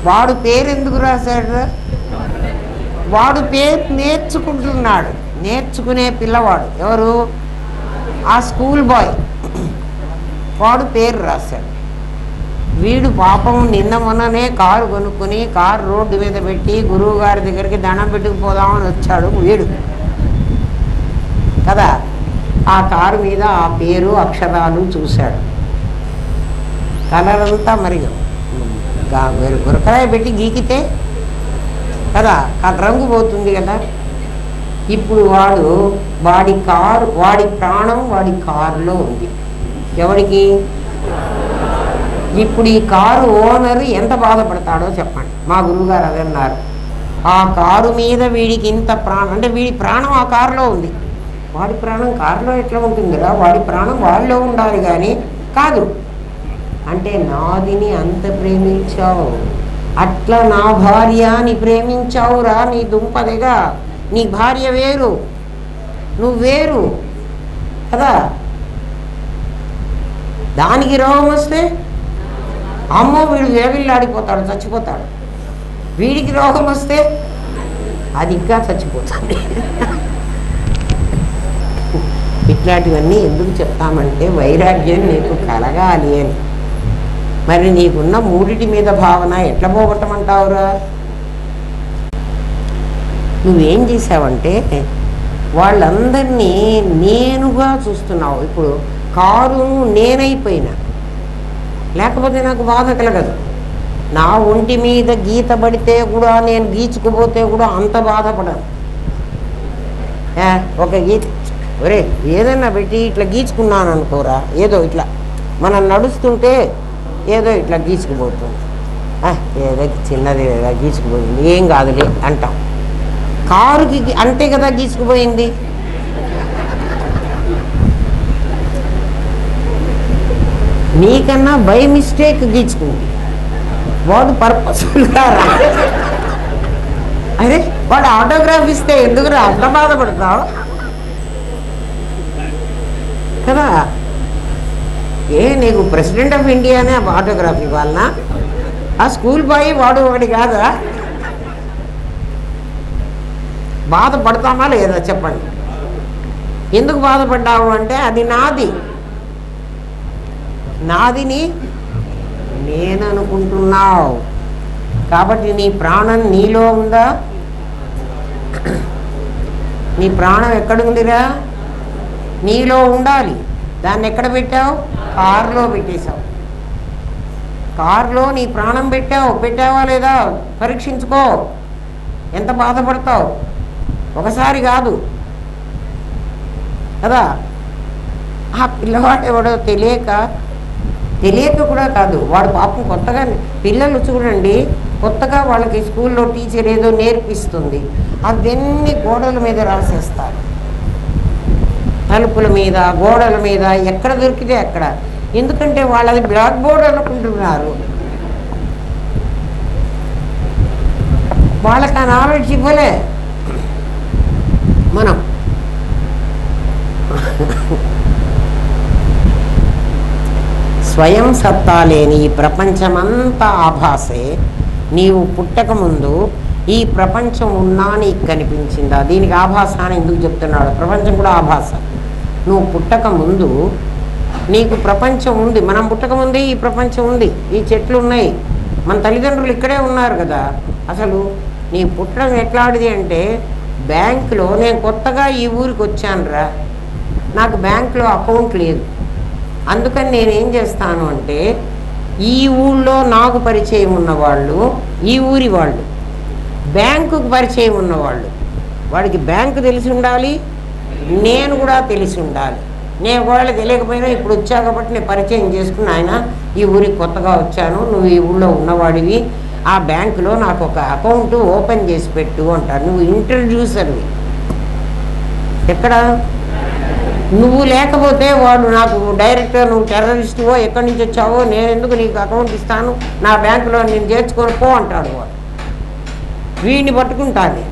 వాడు పేరు ఎందుకు రాశాడురా? వాడు పేరు నేర్చుకుంటున్నాడు. నేర్చుకునే పిల్లవాడు ఎవరు? ఆ స్కూల్ బాయ్. వాడు పేరు రాశాడు. వీడు పాపం నిన్న మొన్ననే కారు కొనుక్కుని కారు రోడ్డు మీద పెట్టి గురువు గారి దగ్గరికి దండం పెట్టుకుపోదామని వచ్చాడు వీడు కదా. ఆ కారు మీద ఆ పేరు అక్షరాలు చూశాడు. కలర్ అంతా మరి గురకరాయ పెట్టి గీకితే కదా రంగు పోతుంది కదా. ఇప్పుడు వాడి ప్రాణం వాడి కారులో ఉంది. ఎవడికి? ఇప్పుడు ఈ కారు ఓనరు ఎంత బాధపడతాడో చెప్పండి. మా గురువుగారు అదే అన్నారు, ఆ కారు మీద వీడికి ఇంత ప్రాణం, అంటే వీడి ప్రాణం ఆ కారులో ఉంది. వాడి ప్రాణం కారులో ఎట్లా ఉంటుందిరా? వాడి ప్రాణం వాళ్ళలో ఉండాలి కానీ కాదు. అంటే నాదిని అంత ప్రేమించావు, అట్లా నా భార్యని ప్రేమించావురా. నీ దుంపదగా, నీ భార్య వేరు, నువ్వు వేరు కదా. దానికి రోగం వస్తే అమ్మో వీడు వేవిల్లాడిపోతాడు, చచ్చిపోతాడు. వీడికి రోగం వస్తే అది ఇంకా చచ్చిపోతాడు. ఇట్లాంటివన్నీ ఎందుకు చెప్తామంటే వైరాగ్యం నీకు కలగాలి అని. మరి నీకున్న మూడిటి మీద భావన ఎట్లా పోగొట్టమంటావురా? నువ్వేం చేసావంటే వాళ్ళందరినీ నేనుగా చూస్తున్నావు. ఇప్పుడు కారు నేనైపోయినా, లేకపోతే నాకు బాధ కలగదు. నా ఒంటి మీద గీత పడితే కూడా, నేను గీచుకుపోతే కూడా అంత బాధపడను. ఒక గీత ఒరే ఏదైనా పెట్టి ఇట్లా గీచుకున్నాను అనుకోరా, ఏదో ఇట్లా మనం నడుస్తుంటే ఏదో ఇట్లా గీచుకుపోతుంది, ఏదో చిన్నది ఏదో గీచుకుపోయింది, ఏం కాదులే అంటాం. కారుకి అంతే కదా గీచుకుపోయింది. నీకన్నా బై మిస్టేక్ గీచుకుంది, వాడు పర్పస్ఫుల్గా అరే వాడు ఆటోగ్రాఫ్ ఇస్తే ఎందుకు అంత బాధపడతావు కదా. నీకు ప్రెసిడెంట్ ఆఫ్ ఇండియానే ఆటోగ్రాఫ్ ఇవ్వాలనా? ఆ స్కూల్ బాయ్ వాడు ఒకటి కాదా? బాధపడతామా లేదా చెప్పండి? ఎందుకు బాధపడ్డావు అంటే అది నాదిని నేను అనుకుంటున్నావు కాబట్టి. నీ ప్రాణం నీలో ఉందా? నీ ప్రాణం ఎక్కడుందిరా? నీలో ఉండాలి. దాన్ని ఎక్కడ పెట్టావు? కారులో పెట్టేశావు. కారులో నీ ప్రాణం పెట్టావా లేదా పరీక్షించుకో. ఎంత బాధపడతావు? ఒకసారి కాదు కదా. ఆ పిల్లవాడు ఎవడో తెలియక కూడా కాదు, వాడు పాపం కొత్తగా, పిల్లలు చూడండి కొత్తగా వాళ్ళకి స్కూల్లో టీచర్ ఏదో నేర్పిస్తుంది, అవన్నీ గోడల మీద రాసేస్తారు, తలుపుల మీద, గోడల మీద, ఎక్కడ దొరికితే అక్కడ. ఎందుకంటే వాళ్ళది బ్లాక్ బోర్డ్ అనుకుంటున్నారు. వాళ్ళకి ఆ నాలెడ్జ్ ఇవ్వలే మనం. స్వయం సత్తా లేని ఈ ప్రపంచమంతా ఆభాసే. నీవు పుట్టకముందు ఈ ప్రపంచం ఉన్నా నీకు కనిపించిందా? దీనికి ఆభాస అని ఎందుకు చెప్తున్నాడు? ప్రపంచం కూడా ఆభాస. నువ్వు పుట్టకముందు నీకు ప్రపంచం ఉంది. మనం పుట్టకముందే ఈ ప్రపంచం ఉంది, ఈ చెట్లు ఉన్నాయి, మన తల్లిదండ్రులు ఇక్కడే ఉన్నారు కదా. అసలు నీ పుట్టడం ఎట్లాంటిది అంటే, బ్యాంకులో నేను కొత్తగా ఈ ఊరికి వచ్చానురా, నాకు బ్యాంకులో అకౌంట్ లేదు, అందుకని నేనేం చేస్తాను అంటే, ఈ ఊళ్ళో నాకు పరిచయం ఉన్నవాళ్ళు, ఈ ఊరి వాళ్ళు, బ్యాంకుకు పరిచయం ఉన్నవాళ్ళు, వాడికి బ్యాంకు తెలిసి ఉండాలి, నేను కూడా తెలిసి ఉండాలి. నేను ఒకవేళ తెలియకపోయినా ఇప్పుడు వచ్చా కాబట్టి నేను పరిచయం చేసుకుని, ఆయన ఈ ఊరికి కొత్తగా వచ్చాను, నువ్వు ఈ ఊళ్ళో ఉన్నవాడివి, ఆ బ్యాంకులో నాకు ఒక అకౌంట్ ఓపెన్ చేసి పెట్టు అంటారు. నువ్వు ఇంట్రడ్యూసర్వి. ఎక్కడ నువ్వు లేకపోతే వాడు నాకు డైరెక్టర్, నువ్వు టెర్రరిస్టువో ఎక్కడి నుంచి వచ్చావో, నేను ఎందుకు నీకు అకౌంట్ ఇస్తాను, నా బ్యాంకులో నేను చేర్చుకొని పో అంటాడు వాడు. వీడిని పట్టుకుంటాను.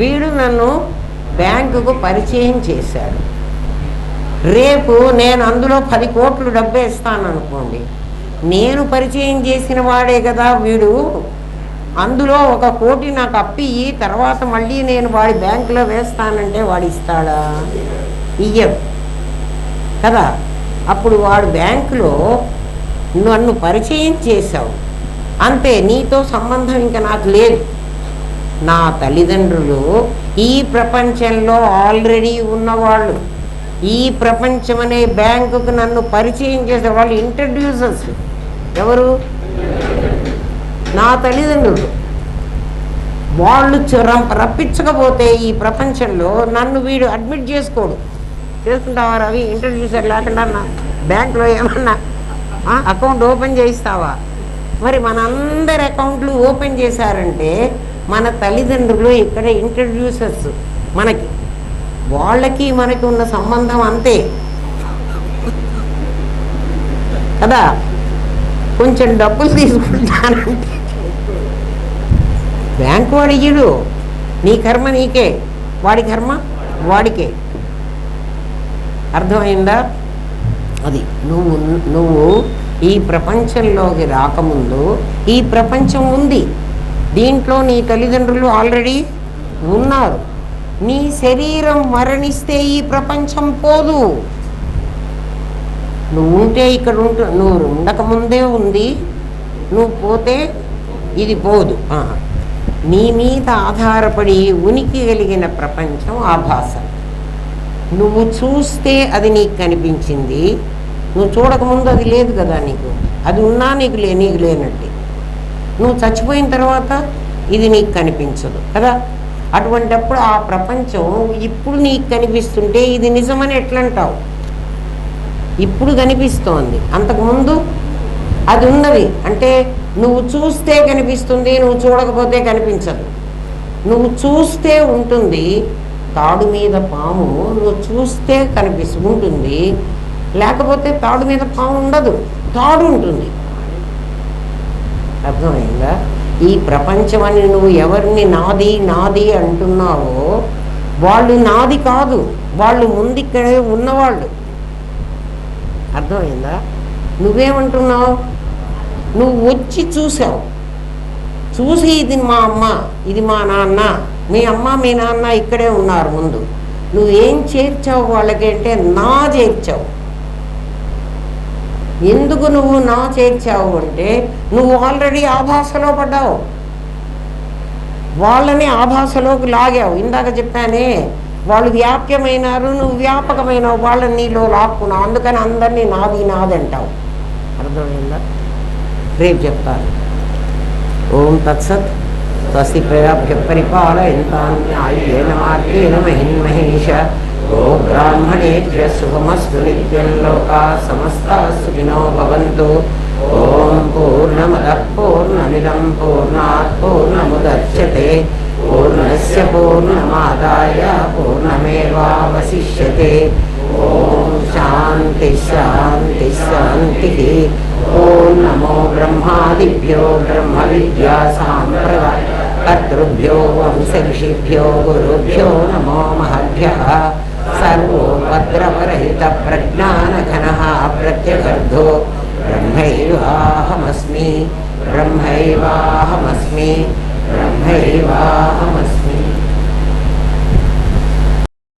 వీడు నన్ను బ్యాంకుకు పరిచయం చేశాడు. రేపు నేను అందులో 10 కోట్లు డబ్బే ఇస్తాను అనుకోండి, నేను పరిచయం చేసిన వాడే కదా వీడు, అందులో 1 కోటి నాకు అప్పియ్యి తర్వాత మళ్ళీ నేను వాడి బ్యాంకులో వేస్తానంటే వాడు ఇస్తాడా? ఇయ్యడు కదా. అప్పుడు వాడు బ్యాంకులో నన్ను పరిచయం చేశావు అంతే, నీతో సంబంధం ఇంకా నాకు లేదు. నా తల్లిదండ్రులు ఈ ప్రపంచంలో ఆల్రెడీ ఉన్నవాళ్ళు, ఈ ప్రపంచం అనే బ్యాంకుకు నన్ను పరిచయం చేసే వాళ్ళు ఇంట్రడ్యూసర్స్. ఎవరు? నా తల్లిదండ్రులు. వాళ్ళు రప్పించకపోతే ఈ ప్రపంచంలో నన్ను వీడు అడ్మిట్ చేసుకోడు. చేసుకుంటావా రవి? ఇంట్రడ్యూసర్ లేకుండా నా బ్యాంకులో ఏమన్నా అకౌంట్ ఓపెన్ చేయిస్తావా? మరి మనందరి అకౌంట్లు ఓపెన్ చేశారంటే మన తల్లిదండ్రులు ఇక్కడ ఇంట్రడ్యూసర్స్ మనకి. వాళ్ళకి మనకి ఉన్న సంబంధం అంతే కదా. కొంచెం డబ్బులు తీసుకుంటానంటే బ్యాంకు వాడు ఇయ్యడు. నీ కర్మ నీకే, వాడి కర్మ వాడికే. అర్థమైందా? అది నువ్వు ఈ ప్రపంచంలోకి రాకముందు ఈ ప్రపంచం ఉంది, దీంట్లో నీ తల్లిదండ్రులు ఆల్రెడీ ఉన్నారు. నీ శరీరం మరణిస్తే ఈ ప్రపంచం పోదు. నువ్వు ఉంటే ఇక్కడ నువ్వు ఉండకముందే ఉంది, నువ్వు పోతే ఇది పోదు. నీ మీద ఆధారపడి ఉనికి కలిగిన ప్రపంచం ఆభాస. నువ్వు చూస్తే అది నీకు కనిపించింది, నువ్వు చూడకముందు అది లేదు కదా నీకు. అది ఉన్నా నీకు లేనట్టే. నువ్వు చచ్చిపోయిన తర్వాత ఇది నీకు కనిపించదు కదా. అటువంటప్పుడు ఆ ప్రపంచం ఇప్పుడు నీకు కనిపిస్తుంటే ఇది నిజమని ఎట్లంటావు? ఇప్పుడు కనిపిస్తోంది, అంతకుముందు అది ఉన్నది అంటే నువ్వు చూస్తే కనిపిస్తుంది, నువ్వు చూడకపోతే కనిపించదు. నువ్వు చూస్తే ఉంటుంది, తాడు మీద పాము నువ్వు చూస్తే ఉంటుంది, లేకపోతే తాడు మీద పాము ఉండదు, తాడు ఉంటుంది. అర్థమైందా? ఈ ప్రపంచమని నువ్వు ఎవరిని నాది నాది అంటున్నావో వాళ్ళు నాది కాదు, వాళ్ళు ముందిక్కడే ఉన్నవాళ్ళు. అర్థమైందా? నువ్వేమంటున్నావు? నువ్వు వచ్చి చూసావు, చూసి ఇది మా అమ్మ, ఇది మా నాన్న, మీ అమ్మ మీ నాన్న ఇక్కడే ఉన్నారు ముందు. నువ్వేం చేర్చావు వాళ్ళకి అంటే నా చేర్చావు. ఎందుకు నువ్వు నా చేర్చావు అంటే నువ్వు ఆల్రెడీ ఆభాసలో పడ్డావు, వాళ్ళని ఆభాసలోకి లాగావు. ఇందాక చెప్పానే, వాళ్ళు వ్యాప్యమైనారు, నువ్వు వ్యాపకమైనావు, వాళ్ళని నీలో లాక్కున్నావు. అందుకని అందరినీ నాది నాది అంటావు. అర్థమైందా? రేపు చెప్తాను. ఓం తత్సత్. స్వస్తి ప్రజాభ్య పరిపాలయంతాం న్యాయేన మార్గేణ మహిన్మహేష. ఓ బ్రాహ్మణేభ్య శుభమస్తు నిత్యం. లోకా సమస్తాః సుఖినో భవంతు. ఓం పూర్ణమదః పూర్ణమిదం పూర్ణాత్ పూర్ణముదచ్యతే పూర్ణస్య పూర్ణమాదాయ పూర్ణమేవావశిష్యతే. ఓం శాంతి శాంతి శాంతి. ఓం నమో బ్రహ్మాదిభ్యో బ్రహ్మ విద్యా సాంప్రదాయ కర్తృభ్యో వంశఋషిభ్యో గురుభ్యో నమో మహద్భ్యః. సర్వోపద్రవరహిత ప్రజ్ఞానఘనః ప్రత్యగర్ధో బ్రహ్మైవాహమస్మి బ్రహ్మైవాహమస్మి బ్రహ్మైవాహమస్మి.